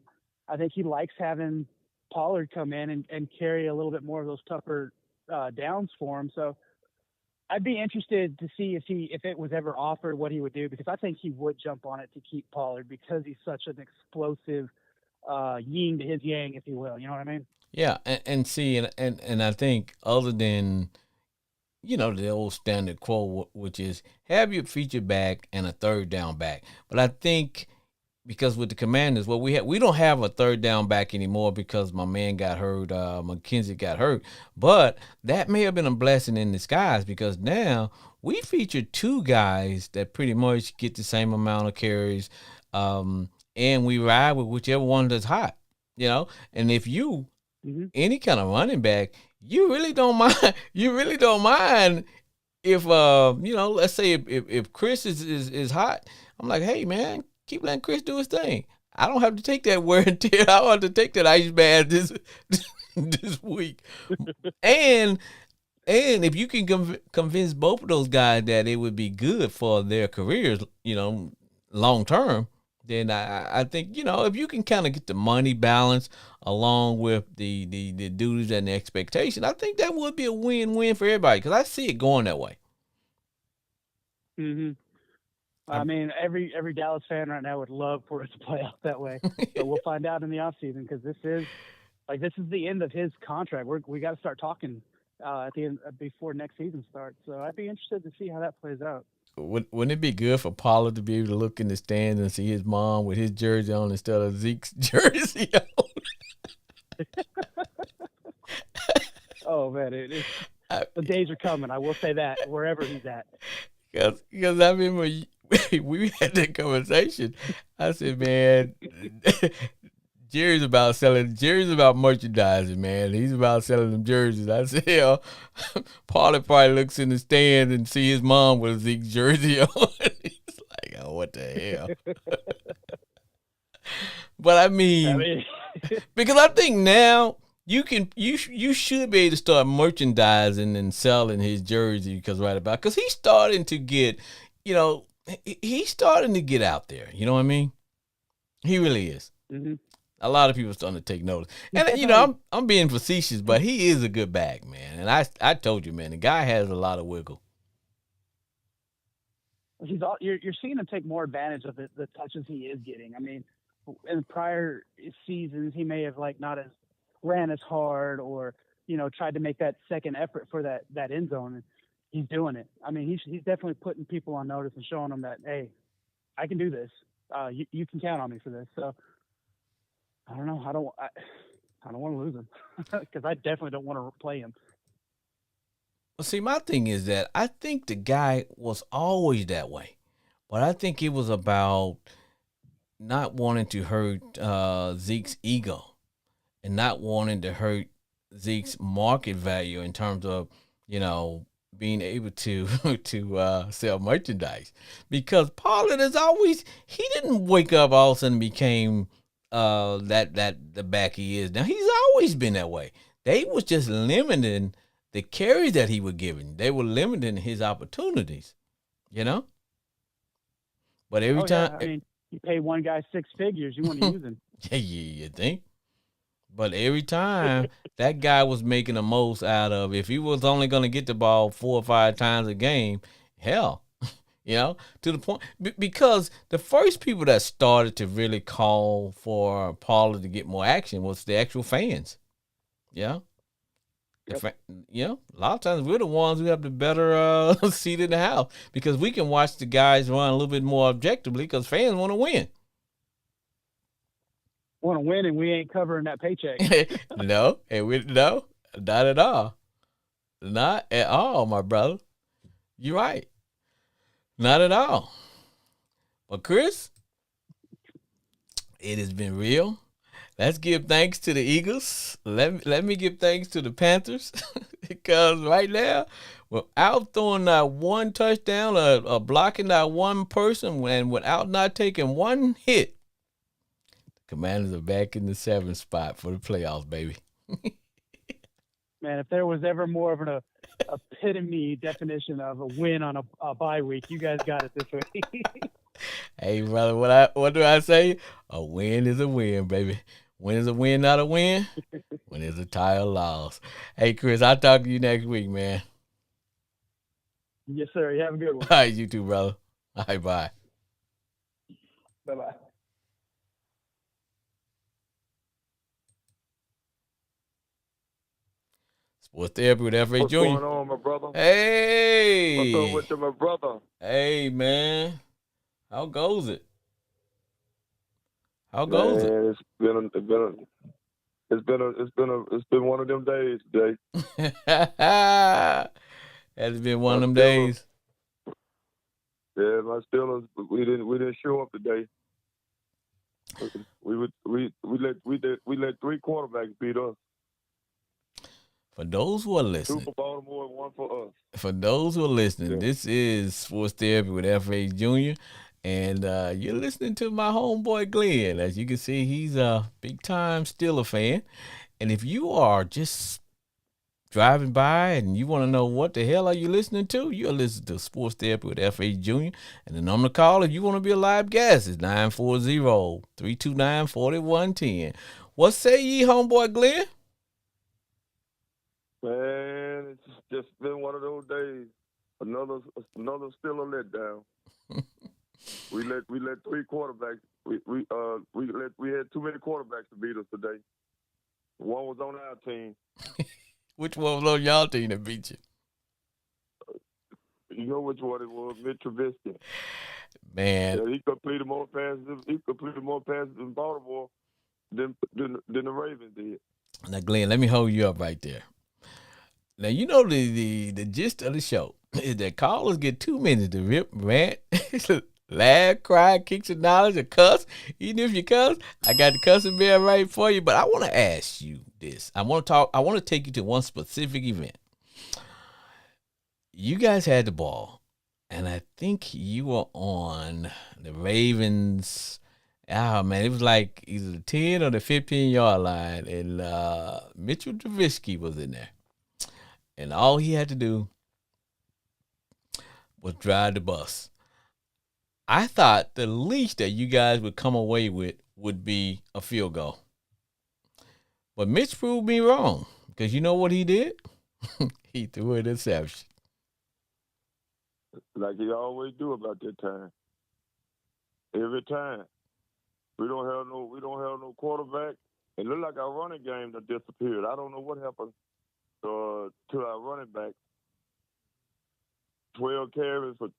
I think he likes having Pollard come in and carry a little bit more of those tougher downs for him. So I'd be interested to see if it was ever offered what he would do, because I think he would jump on it to keep Pollard because he's such an explosive yin to his yang, if you will. You know what I mean? Yeah, and I think other than the old standard quote, which is have your feature back and a third down back, but I think because with the Commanders, we don't have a third down back anymore because my man got hurt, McKenzie got hurt. But that may have been a blessing in disguise because now we feature two guys that pretty much get the same amount of carries, and we ride with whichever one that's hot, And if you any kind of running back, you really don't mind. You really don't mind if let's say if Chris is hot. I'm like, hey man, keep letting Chris do his thing. I don't have to take that wear and tear. I don't have to take that ice bath this week. And if you can convince both of those guys that it would be good for their careers, long term, then I think, if you can kind of get the money balance along with the duties and the expectation, I think that would be a win-win for everybody because I see it going that way. Mm-hmm. I mean, every Dallas fan right now would love for it to play out that way. But we'll find out in the offseason because this is the end of his contract. We got to start talking at the end before next season starts. So I'd be interested to see how that plays out. Wouldn't it be good for Pollard to be able to look in the stands and see his mom with his jersey on instead of Zeke's jersey on? Oh man, the days are coming. I will say that wherever he's at. Because I remember we had that conversation. I said, man, Jerry's about merchandising, man. He's about selling them jerseys. I said, hell, Paulie probably looks in the stand and see his mom with a Zeke jersey on. He's like, oh, what the hell? But I mean, because I think now you should be able to start merchandising and selling his jersey because he's starting to get, he's starting to get out there. You know what I mean? He really is. Mm-hmm. A lot of people are starting to take notice. And, I'm being facetious, but he is a good back, man. And I told you, man, the guy has a lot of wiggle. You're seeing him take more advantage of the touches he is getting. I mean, in prior seasons, he may have not ran as hard or, tried to make that second effort for that end zone. And he's doing it. I mean, he's definitely putting people on notice and showing them that, hey, I can do this. You can count on me for this. So I don't know. I don't want to lose him because I definitely don't want to play him. Well, see, my thing is that I think the guy was always that way, but I think it was about not wanting to hurt Zeke's ego and not wanting to hurt Zeke's market value in terms of, being able to sell merchandise. Because Pollard he didn't wake up all of a sudden and became the back he is now. He's always been that way. They was just limiting the carries that he was giving. They were limiting his opportunities, But every time, I mean, you pay one guy six figures, you want to use him. Yeah, you think? But every time that guy was making the most out of, if he was only going to get the ball 4 or 5 times a game, hell, to the point, because the first people that started to really call for Pollard to get more action was the actual fans. Yeah. Yep. A lot of times we're the ones who have the better seat in the house because we can watch the guys run a little bit more objectively because fans want to win. Want to win and we ain't covering that paycheck. No, not at all. Not at all, my brother. You're right. Not at all. But Chris, it has been real. Let's give thanks to the Eagles. Let me give thanks to the Panthers because right now without throwing not one touchdown or blocking not one person, and without not taking one hit, Commanders are back in the 7th spot for the playoffs, baby. Man, if there was ever more of an epitome definition of a win on a bye week, you guys got it this week. Hey, brother, what do I say? A win is a win, baby. Win is a win, not a win. Win is a tie or loss. Hey, Chris, I'll talk to you next week, man. Yes, sir. You have a good one. All right, you too, brother. All right, bye. Bye-bye. Sports Therapy with F.A. What's Jr. going on, my brother? Hey. What's up with you, my brother? Hey, man. How goes it? How goes it? Man, it's been one of them days today. Has been one of them days. Yeah, my Steelers, we didn't show up today. We let 3 quarterbacks beat us. For those who are 2 listening, for Baltimore and 1 for us. for those who are listening, Yeah. this is Sports Therapy with F.A. Jr. And you're listening to my homeboy Glenn. As you can see, he's a big-time Steeler fan. And if you are just driving by and you want to know what the hell are you listening to, you're listening to Sports Therapy with F.A. Jr. And the number to call if you want to be a live guest is 940-329-4110. What say ye, homeboy Glenn? Man, it's just been one of those days. Another Steeler letdown. we let 3 quarterbacks. We had too many quarterbacks to beat us today. One was on our team. Which one was on y'all team that beat you? You know which one it was, Mitch Trubisky. Man. Yeah, he completed more passes in Baltimore than the Ravens did. Now, Glenn, let me hold you up right there. Now, you know the gist of the show is that callers get 2 minutes to rip, rant, laugh, cry, kick some knowledge, or cuss. Even if you cuss, I got the cussing bell right for you. But I want to ask you this. I want to take you to one specific event. You guys had the ball, and I think you were on the Ravens. Oh, man, it was like either the 10 or the 15-yard line, and Mitchell Trubisky was in there. And all he had to do was drive the bus. I thought the least that you guys would come away with would be a field goal. But Mitch proved me wrong, because you know what he did? He threw an interception. Like he always do about that time. Every time. We don't have no quarterback. It looked like our running game that disappeared. I don't know what happened to our running back. 12 carries for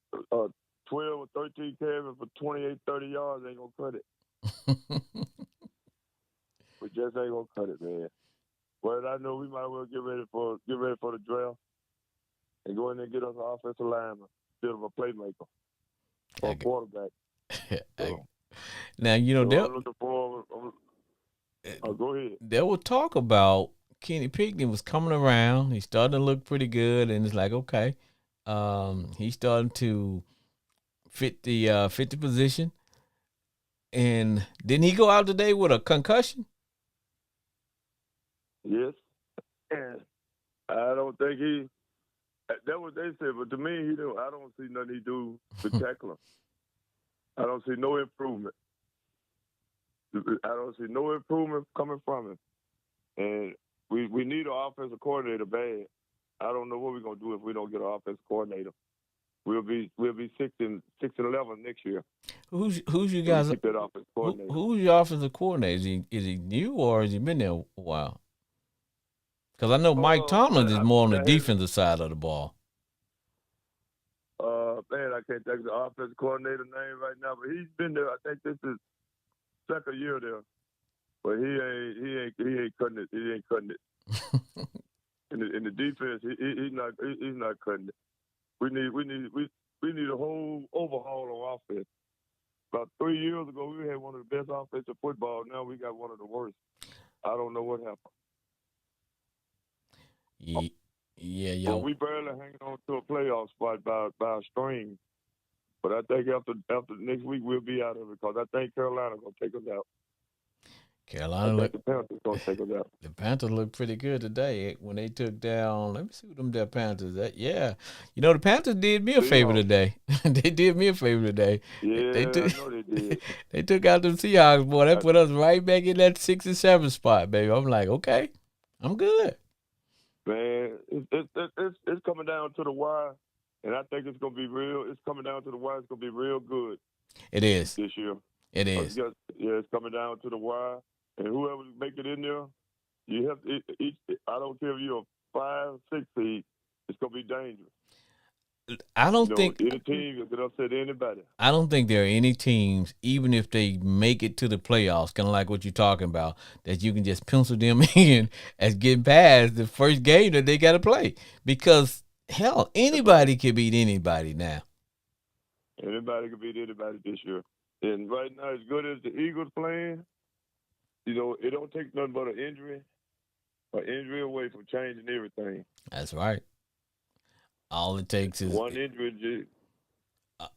12 or 13 carries for 28, 30 yards ain't gonna cut it. We just ain't gonna cut it, man. But I know we might well get ready for the draft and go in there and get us an offensive lineman instead of a playmaker or a quarterback. So, now, you know, I'm looking forward. Go ahead. There was talk about Kenny Pickney was coming around. He's starting to look pretty good, and it's like, okay, he's starting to fit the position. And didn't he go out today with a concussion? Yes. And I don't think he. That's what they said, but to me, I don't see nothing he do spectacular. I don't see no improvement. I don't see no improvement coming from him. And we need an offensive coordinator bad. I don't know what we're gonna do if we don't get an offensive coordinator. We'll be 6-11 next year. Who's you guys? Keep that offensive coordinator. Who's your offensive coordinator? Is he new or has he been there a while? Because I know Mike Tomlin is more on the defensive side of the ball. Man, I can't think of the offensive coordinator name right now, but he's been there. I think this is second year there, but he ain't cutting it. He ain't cutting it. in the defense, he's not cutting it. We need a whole overhaul on offense. About 3 years ago, we had one of the best offensive football. Now we got one of the worst. I don't know what happened. Yeah, But yo. we barely hanging on to a playoff spot by a string. But I think after next week we'll be out of it because I think Carolina gonna take us out. I Carolina think look. the Panthers gonna take us out. The Panthers looked pretty good today when they took down. Let me see what them their Panthers. Yeah, the Panthers did me a favor Seahawks. today. They did me a favor today. They Yeah, took I know they did. they took out them Seahawks, boy. They I, put us right back in that 6 and 7 spot, baby. I'm like, okay, I'm good. man, it's coming down to the wire, and I think it's gonna be real. It's coming down to the wire. It's gonna be real good It is. this year. It is. Yeah, it's coming down to the wire, and whoever make it in there, you have to, each. I don't care if you're a 5, 6 seed. It's gonna be dangerous. I don't think Any team can upset anybody. I don't think there are any teams, even if they make it to the playoffs, kind of like what you're talking about, that you can just pencil them in as getting past the first game that they got to play. Because hell, anybody can beat anybody now. Anybody can beat anybody this year. And right now, as good as the Eagles playing, it don't take nothing but an injury away from changing everything. That's right. All it takes is One injury.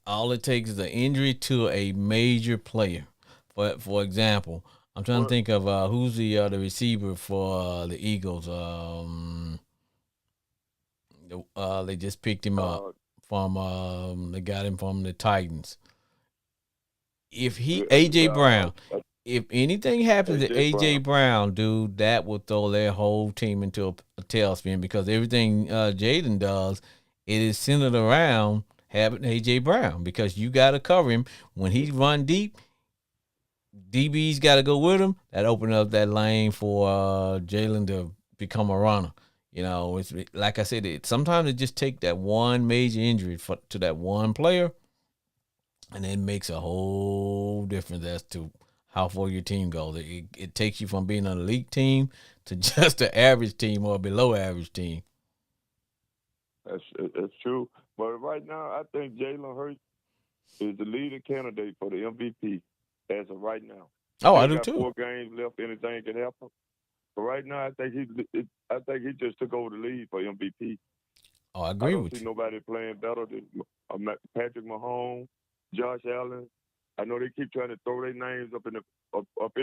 all it takes is an injury to a major player. For example, I'm trying to think of who's the receiver for the Eagles. They just picked him up from they got him from the Titans. If AJ Brown, if anything happens to AJ Brown, dude, that will throw their whole team into a tailspin because everything Jaden does, it is centered around having AJ Brown because you got to cover him when he run deep. DB's got to go with him. That open up that lane for Jalen to become a runner. It's like I said. Sometimes it just take that one major injury to that one player, and it makes a whole difference as to how far your team goes. It takes you from being an elite team to just an average team or below average team. That's true. But right now, I think Jalen Hurts is the leading candidate for the MVP as of right now. Oh, I do too. 4 games left. Anything can happen. But right now, I think he just took over the lead for MVP. Oh, I agree with you. I don't see nobody playing better than Patrick Mahomes, Josh Allen. I know they keep trying to throw their names up in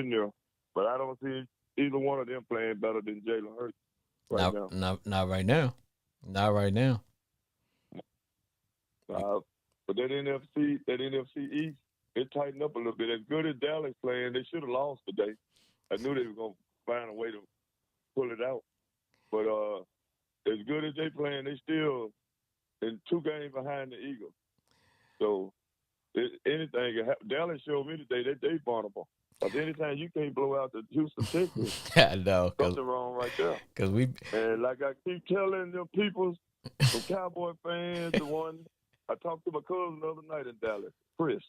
there, but I don't see either one of them playing better than Jalen Hurts right now. Not right now. Not right now. But that NFC East, it tightened up a little bit. As good as Dallas playing, they should have lost today. I knew they were going to find a way to pull it out. But as good as they playing, they still in 2 games behind the Eagles. So anything can happen. Dallas showed me today that they vulnerable. But anytime you can't blow out the Houston Texans, I know. something wrong right there. And like I keep telling them people, the Cowboy fans, the one I talked to my cousin the other night in Dallas, Chris,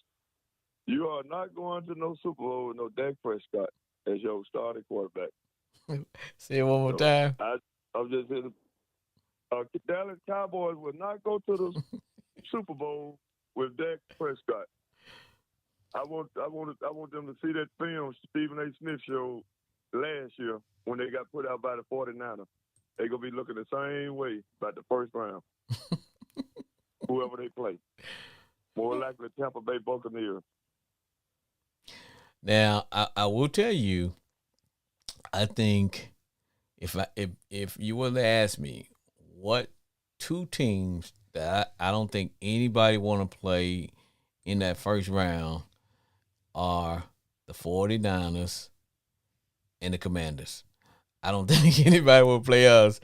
you are not going to no Super Bowl with no Dak Prescott as your starting quarterback. Say it one more time. I'm just saying, Dallas Cowboys will not go to the Super Bowl with Dak Prescott. I want them to see that film Stephen A. Smith showed last year when they got put out by the 49ers. They're going to be looking the same way about the first round. Whoever they play. More likely Tampa Bay Buccaneers. Now, I will tell you, I think if you were to ask me what 2 teams that I don't think anybody want to play in that first round are the 49ers and the Commanders. I don't think anybody will play us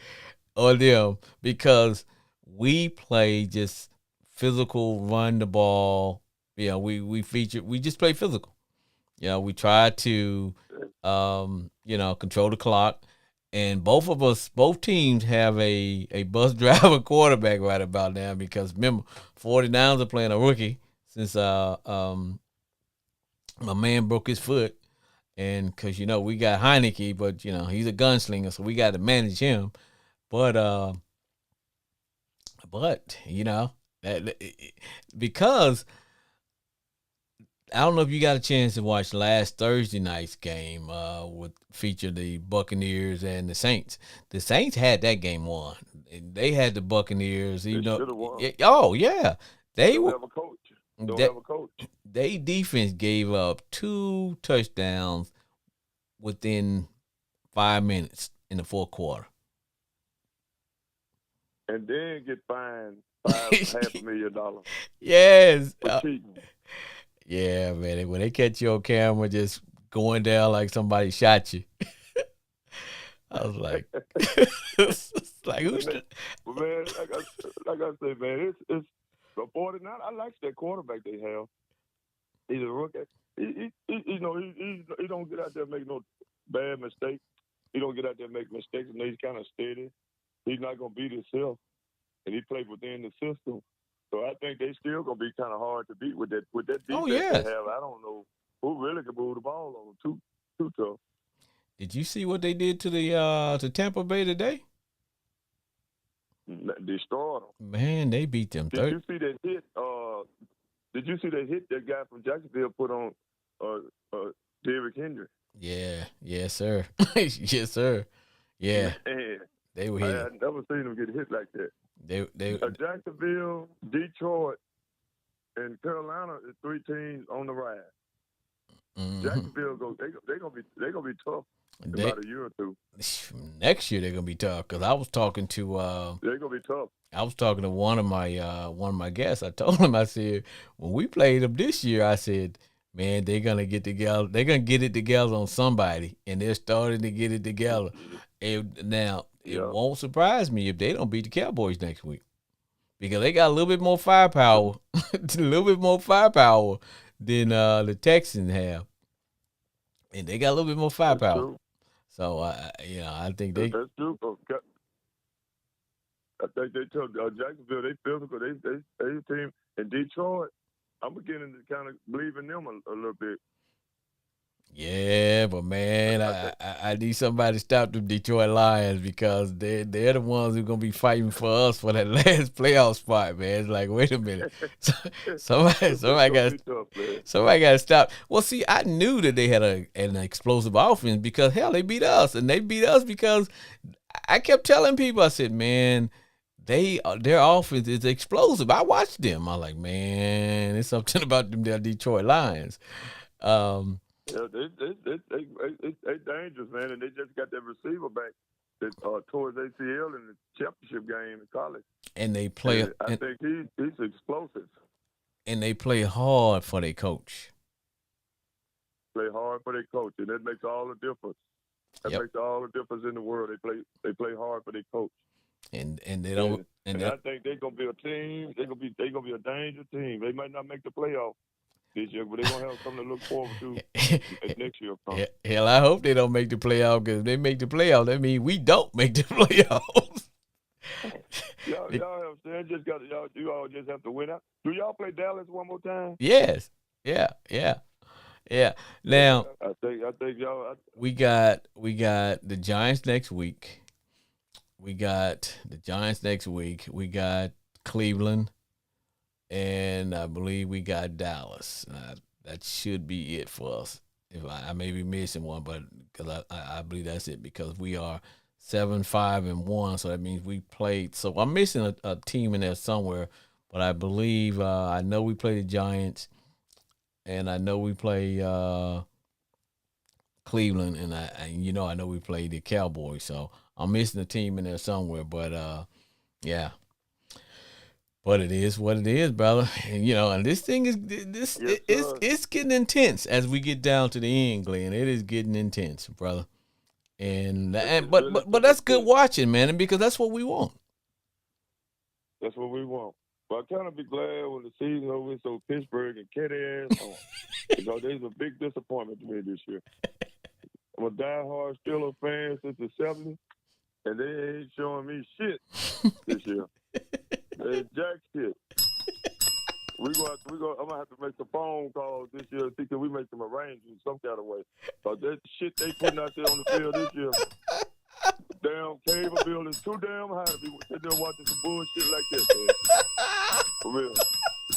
or them because we play just physical, run the ball. We just play physical. We try to control the clock. And both teams have a bus driver quarterback right about now because remember, 49ers are playing a rookie since my man broke his foot. And because, we got Heineke, but, he's a gunslinger, so we got to manage him. But because I don't know if you got a chance to watch last Thursday night's game with feature the Buccaneers and the Saints. The Saints had that game won. They had the Buccaneers, They should have won. Oh yeah, they Don't were. have a coach. Don't That have a coach. they defense gave up 2 touchdowns within 5 minutes in the fourth quarter. And then get fined $500,000 Yes. for cheating. Yeah, man. When they catch you on camera just going down like somebody shot you. I was like, it's like who's But man, like I say, man, it's the 49. I like that quarterback they have. He's a rookie. He don't get out there and make no bad mistakes. He don't get out there and make mistakes, and he's kind of steady. He's not gonna beat himself, and he played within the system. So I think they still gonna be kind of hard to beat with that defense they have. I don't know who really can move the ball on them. Too tough. Did you see what they did to the to Tampa Bay today? Destroyed them. Man, they beat them. Did you see that hit? Did you see that hit that guy from Jacksonville put on Derrick Henry? Yeah. Yes, sir. Yes, sir. Yeah. Man, They were hit. I never seen them get hit like that. They Jacksonville, Detroit, and Carolina is 3 teams on the rise. mhm. Jacksonville they're gonna be tough in about a year or two. Next year they're gonna be tough because I was talking to They're gonna be tough. one of my guests. I told him, I said, when we played them this year, I said, man, they're gonna get together. They're gonna get it together on somebody, and they're starting to get it together. And now it won't surprise me if they don't beat the Cowboys next week because they got a little bit more firepower, than the Texans have, and they got a little bit more firepower. So I think they. That's true. I think they told Jacksonville they physical. They team in Detroit. I'm beginning to kind of believe in them a little bit. Yeah, but man, I need somebody to stop them Detroit Lions because they're the ones who are gonna be fighting for us for that last playoff spot, man. It's like, wait a minute, somebody got to stop. Well, see, I knew that they had an explosive offense because hell, they beat us, and they beat us because I kept telling people, I said, man, their offense is explosive. I watched them. I'm like, man, it's something about them Detroit Lions. Yeah, they dangerous, man, and they just got that receiver back that towards ACL in the championship game in college. And they play. I think he's explosive. And they play hard for their coach. Play hard for their coach, and that makes all the difference. That makes all the difference in the world. They play hard for their coach. And they don't. And I think they're gonna be a team. They're gonna be a dangerous team. They might not make the playoff this year, but they're gonna have something to look forward to next year. Hell, I hope they don't make the playoff because if they make the playoff, that means we don't make the playoffs. y'all you all just have to win out. Do y'all play Dallas one more time? Yes. Yeah. Now I think y'all. We got the Giants next week. We got Cleveland, and I believe we got Dallas. That should be it for us. If I may be missing one, but because I believe that's it because we are 7-5-1, so that means we played. So I'm missing a team in there somewhere, but I believe I know we play the Giants, and I know we play Cleveland, and I know we play the Cowboys. So I'm missing a team in there somewhere, but yeah. But it is what it is, brother. And and this thing is it's getting intense as we get down to the end, Glenn. It is getting intense, brother. But that's good watching, man, because that's what we want. That's what we want. But I kind of be glad when the season over, so Pittsburgh and cat ass on. Because there's a big disappointment to me this year. I'm a diehard Steelers fan since the 70s, and they ain't showing me shit this year. They jack shit. I'm gonna have to make some phone calls this year. See, can we make some arrangements some kind of way? Cause that shit they putting out there on the field this year, damn cable bill is too damn high to be sitting there watching some bullshit like that, man. For real.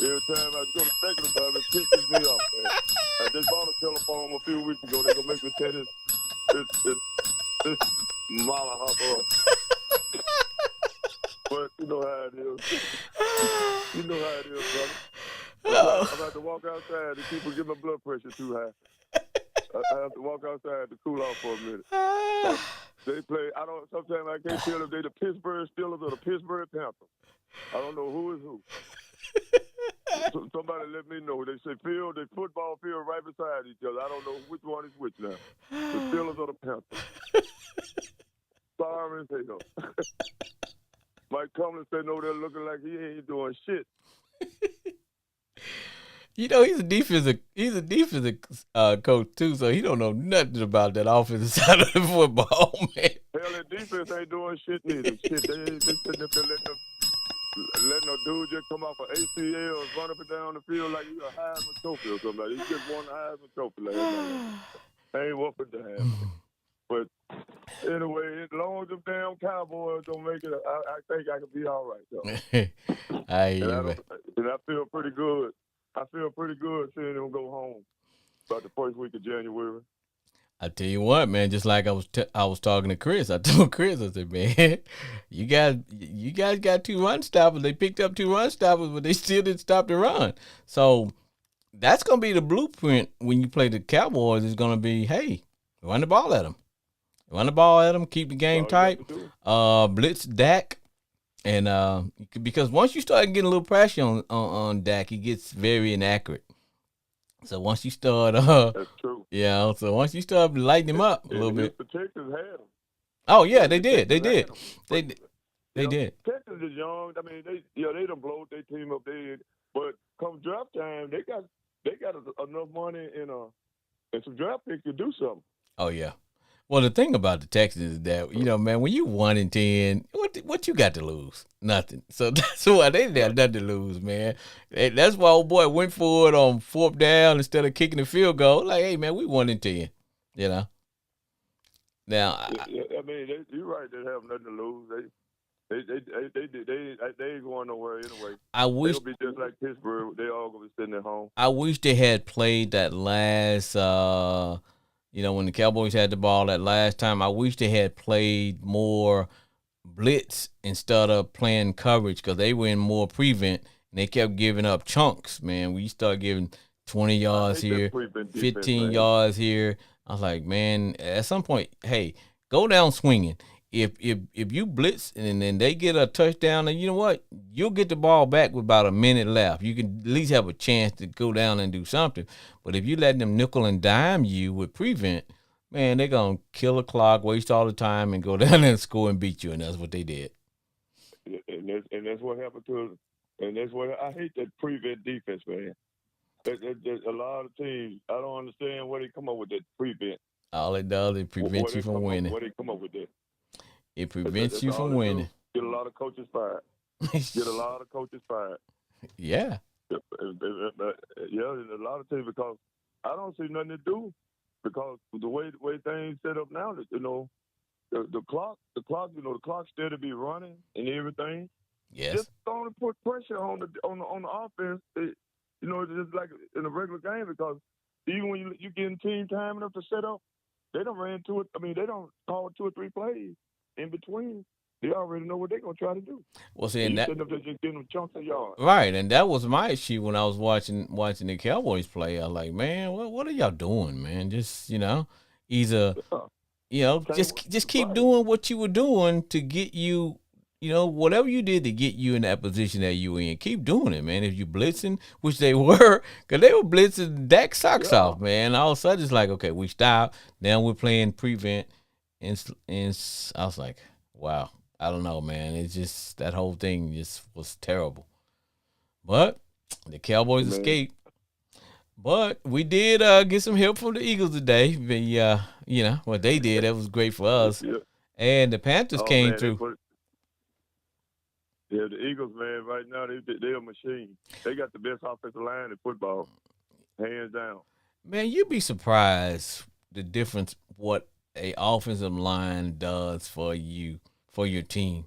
Every time I go to second time, it pisses me off, man. I just bought a telephone a few weeks ago. They're going to make me say this mama hopper up. But you know how it is. You know how it is, brother. I'm about to walk outside and people get my blood pressure too high. I have to walk outside to cool off for a minute. They play, sometimes I can't tell if they're the Pittsburgh Steelers or the Pittsburgh Panthers. I don't know who is who. Somebody let me know. They say the football field right beside each other. I don't know which one is which now. The Steelers or the Panthers. Sorry as hell. Mike Tomlin said no, they're looking like he ain't doing shit. You know, he's a defensive coach too, so he don't know nothing about that offensive side of the football, man. Hell, that defense ain't doing shit neither. Shit, they sitting up there letting a dude just come off an ACL and run up and down the field like he's a Heisman Trophy or something. He just won a Heisman Trophy last night. Ain't whooping to happen. But anyway, as long as them damn Cowboys don't make it, I think I can be all right, though. And I feel pretty good. I feel pretty good seeing them go home about the first week of January. I tell you what, man, just like I was talking to Chris. I told Chris, I said, man, you guys got 2 run stoppers. They picked up 2 run stoppers, but they still didn't stop the run. So that's going to be the blueprint when you play the Cowboys. Is going to be, hey, run the ball at them. Run the ball at them, keep the game tight, blitz Dak. And because once you start getting a little pressure on Dak, he gets very inaccurate. So once you start, that's true. Yeah. So once you start lighting him up a little bit. The Texans had him. Oh yeah, they did. They did. Texans is young. I mean, they done blowed their team up there. But come draft time, they got enough money and some draft picks to do something. Oh yeah. Well, the thing about the Texans is that, man, when you 1-10, what you got to lose? Nothing. So that's why they got nothing to lose, man. That's why old boy went for it on 4th down instead of kicking the field goal. Like, hey, man, we 1-10, Now, I mean, you're right. They have nothing to lose. They ain't going nowhere anyway. They'll be just like Pittsburgh. They all gonna be sitting at home. I wish they had played that last. When the Cowboys had the ball that last time, I wish they had played more blitz instead of playing coverage because they were in more prevent and they kept giving up chunks, man. We start giving 20 yards here, 15 yards here. I was like, man, at some point, hey, go down swinging. If you blitz and then they get a touchdown, and you know what? You'll get the ball back with about a minute left. You can at least have a chance to go down and do something. But if you let them nickel and dime you with prevent, man, they're going to kill the clock, waste all the time, and go down and score and beat you, and that's what they did. And that's what happened to us. And that's what I hate that prevent defense, man. There's a lot of teams, I don't understand where they come up with that prevent. All it does is prevent you from winning. Where they come up with that. It prevents you from winning. Get a lot of coaches fired. Yeah. Yeah, a lot of teams because I don't see nothing to do because the way things set up now, the clock, the clock still to be running and everything. Yes. Just don't put pressure on the offense. It's just like in a regular game because even when you getting team time enough to set up, they don't ran to it. I mean, they don't call 2 or 3 plays in between. They already know what they're gonna try to do. Well, see, that just getting them chunks of yards. Right, and that was my issue when I was watching the Cowboys play. I was like, man, what are y'all doing, man? Just either just keep doing what you were doing to get you, whatever you did to get you in that position that you were in. Keep doing it, man. If you blitzing, which they were, because they were blitzing Dak's socks off, man. All of a sudden, it's like, okay, we stop. Now we're playing prevent, and I was like, wow. I don't know, man. It's just that whole thing just was terrible. But the Cowboys escaped. But we did get some help from the Eagles today. What they did, that was great for us. Yeah. And the Panthers came through. The Eagles, man, right now, they're a machine. They got the best offensive line in football, hands down. Man, you'd be surprised the difference what a offensive line does for you. For your team,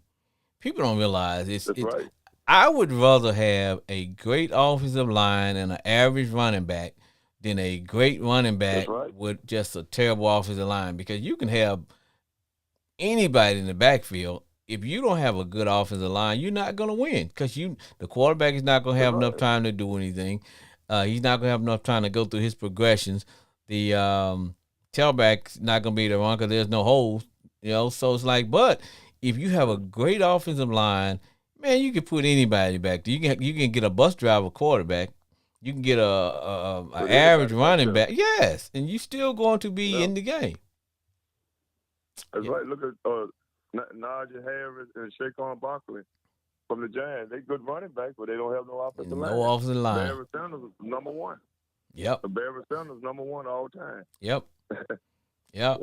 people don't realize it's. Right. I would rather have a great offensive line and an average running back than a great running back with just a terrible offensive line, because you can have anybody in the backfield. If you don't have a good offensive line, you're not going to win, because the quarterback is not going to have enough time to do anything. He's not going to have enough time to go through his progressions. The tailback's not going to be able to run because there's no holes, So it's like, but if you have a great offensive line, man, you can put anybody back there. You can get a bus driver quarterback. You can get a average running back. Yes, and you still going to be in the game. That's right. Look at Najee Harris and Saquon Barkley from the Giants. They good running backs, but they don't have no offensive line. No offensive line. Barry Sanders is number one. Yep. Barry Sanders number one all time. Yep. Yep. Yeah.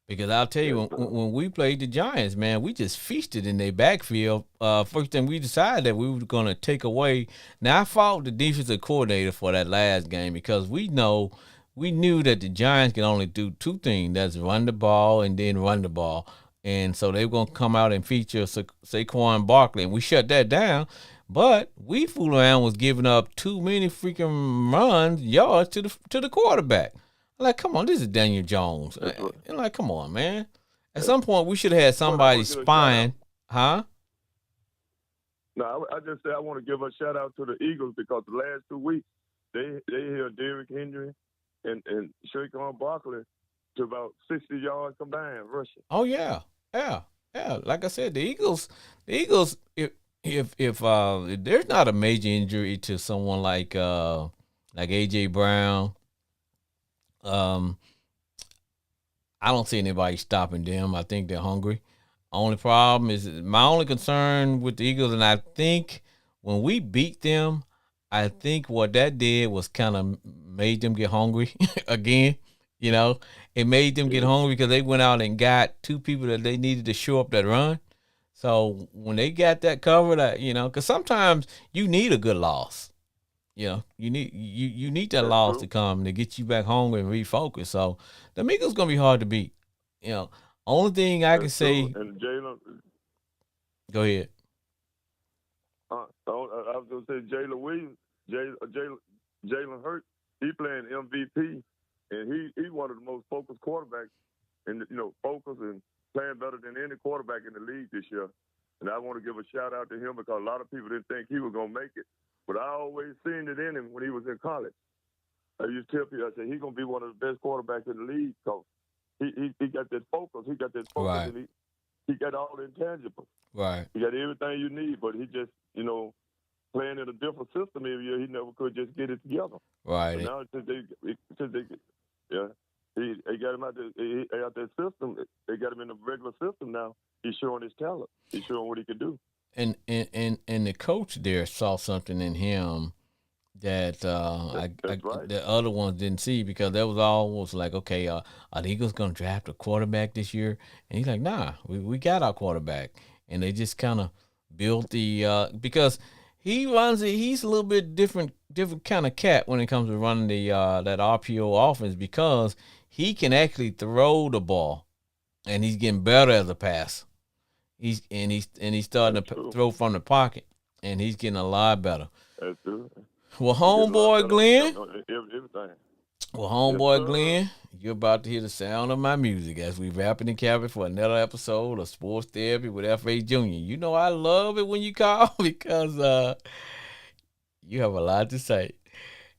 Because I'll tell you, when we played the Giants, man, we just feasted in their backfield. First thing we decided that we were going to take away. Now, I fought the defensive coordinator for that last game because we knew that the Giants can only do two things. That's run the ball and then run the ball. And so they were going to come out and feature Saquon Barkley, and we shut that down. But we fool around was giving up too many freaking yards to the quarterback. Like, come on, this is Daniel Jones. And like, come on, man. At some point, we should have had somebody spying. Huh? No, I just said I want to give a shout out to the Eagles because the last 2 weeks they held Derrick Henry and Saquon Barkley to about 60 yards combined rushing. Oh yeah. Like I said, the Eagles. If there's not a major injury to someone like AJ Brown, I don't see anybody stopping them. I think they're hungry. Only problem is my only concern with the Eagles, and I think when we beat them, I think what that did was kind of made them get hungry again. It made them get hungry because they went out and got two people that they needed to show up that run. So when they got that covered, because sometimes you need a good loss. You need that loss to come to get you back hungry and refocus. So the Eagles gonna be hard to beat. Only thing I can say. And Jalen. Go ahead. I was gonna say Jalen Williams, Jalen Hurts. He playing MVP, and he one of the most focused quarterbacks, and focused and playing better than any quarterback in the league this year. And I want to give a shout out to him because a lot of people didn't think he was gonna make it. But I always seen it in him when he was in college. I used to tell people, I said, he's going to be one of the best quarterbacks in the league because he got that focus. He got that focus, right. And he got all the intangibles. Right. He got everything you need, but he just, playing in a different system every year, he never could just get it together. Right. But now since they got him out that system, they got him in the regular system now. He's showing his talent. He's showing what he can do. And the coach there saw something in him that right. the other ones didn't see, because that was almost like, okay, are the Eagles going to draft a quarterback this year? And he's like, nah, we got our quarterback. And they just kind of built because he's a little bit different kind of cat when it comes to running that RPO offense, because he can actually throw the ball, and he's getting better as a passer. He's starting to throw from the pocket, and he's getting a lot better. That's true. Well, homeboy Glenn. Everything. Well, homeboy Glenn, you're about to hear the sound of my music as we wrapping the cabin for another episode of Sports Therapy with F.A. Jr. I love it when you call because you have a lot to say.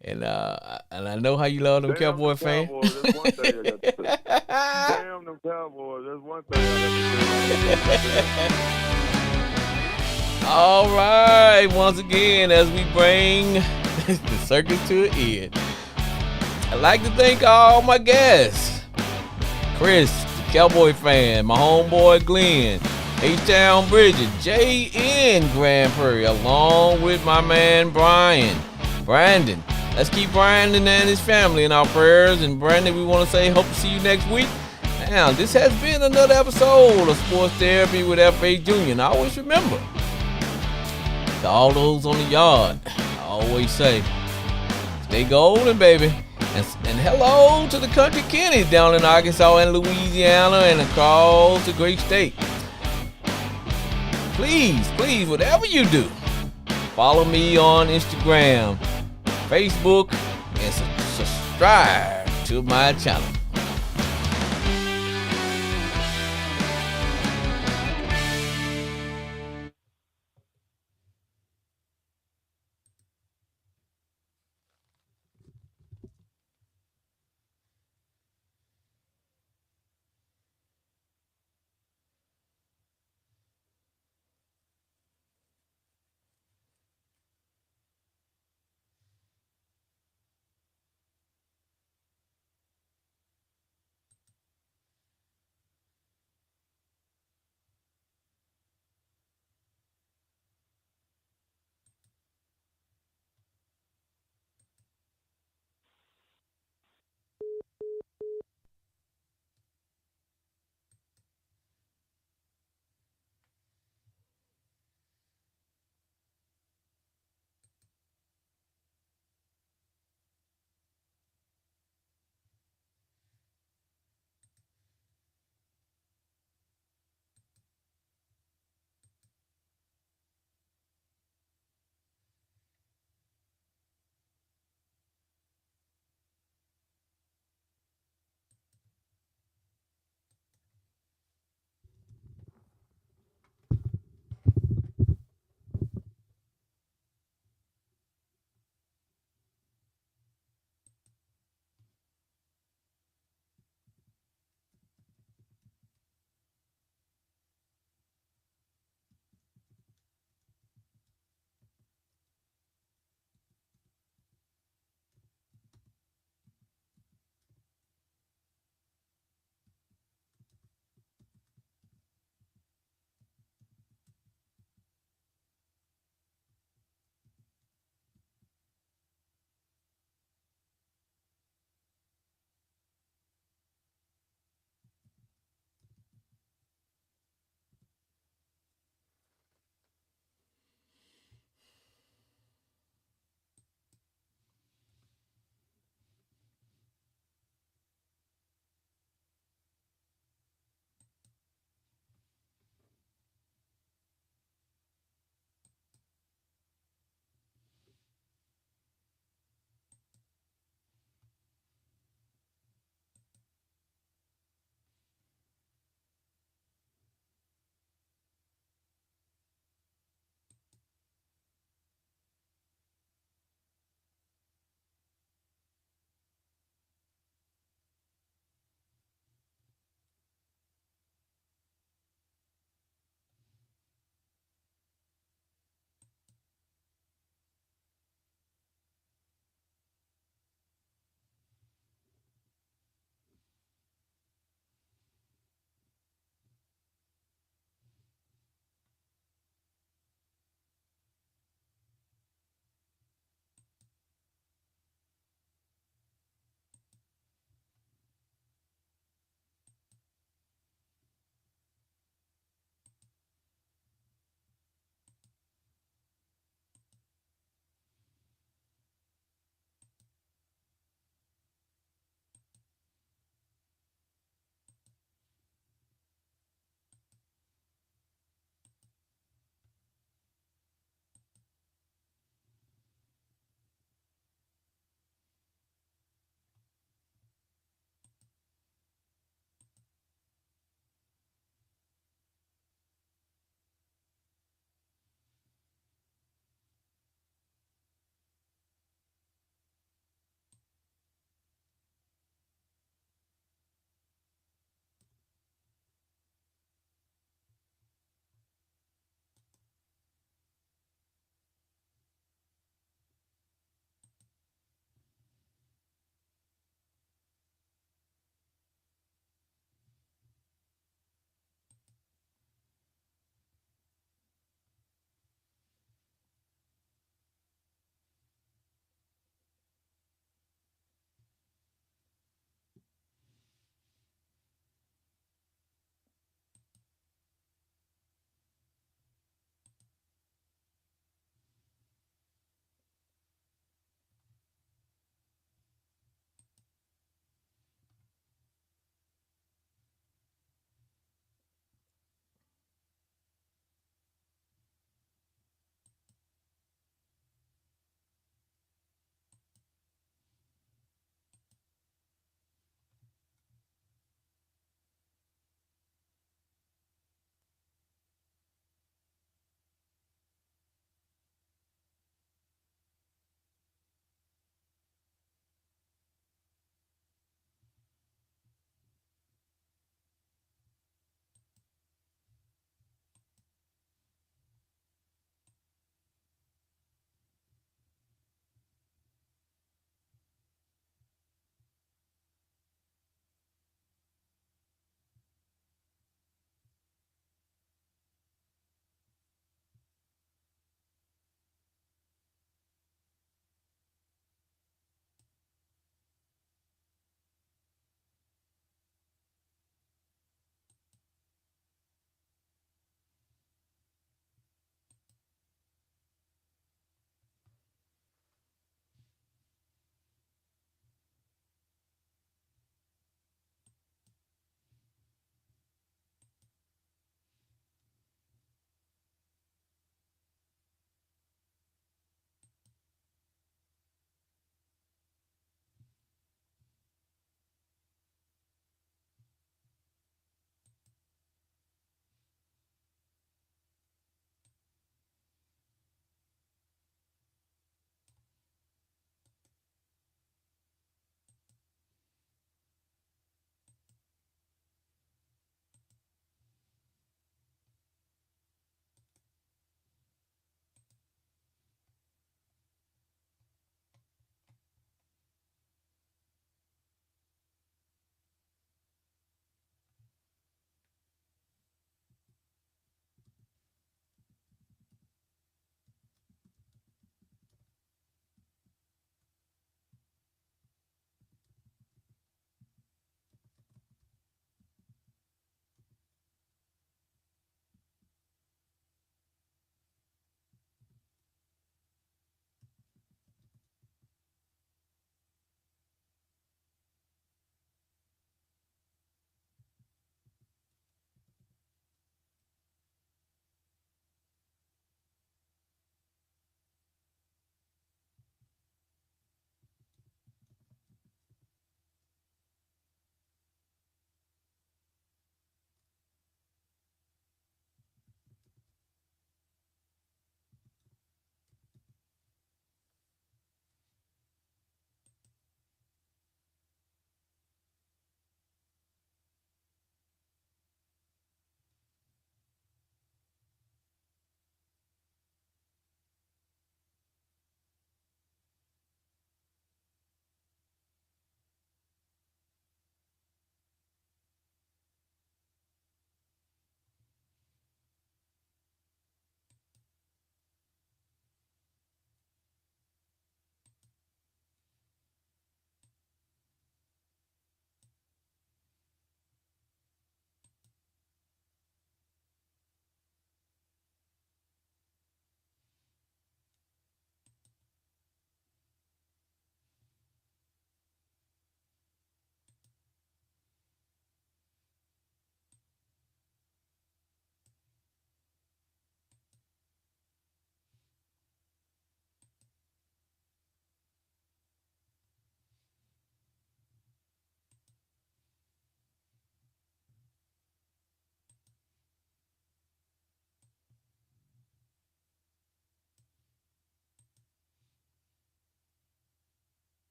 And I know how you love them Cowboy fans. That's one thing I got to say. Damn them Cowboys. That's one thing I got to say. All right. Once again, as we bring the circus to an end, I'd like to thank all my guests. Chris, the Cowboy fan, my homeboy Glenn, H-Town Bridget, J.N. Grand Prairie, along with my man Brandon. Let's keep Brandon and his family in our prayers. And Brandon, we want to say hope to see you next week. Now, this has been another episode of Sports Therapy with F.A. Jr. And always remember, to all those on the yard, I always say, stay golden, baby. And hello to the country Kennies down in Arkansas and Louisiana and across the great state. Please, whatever you do, Follow me on Instagram, Facebook, and subscribe to my channel.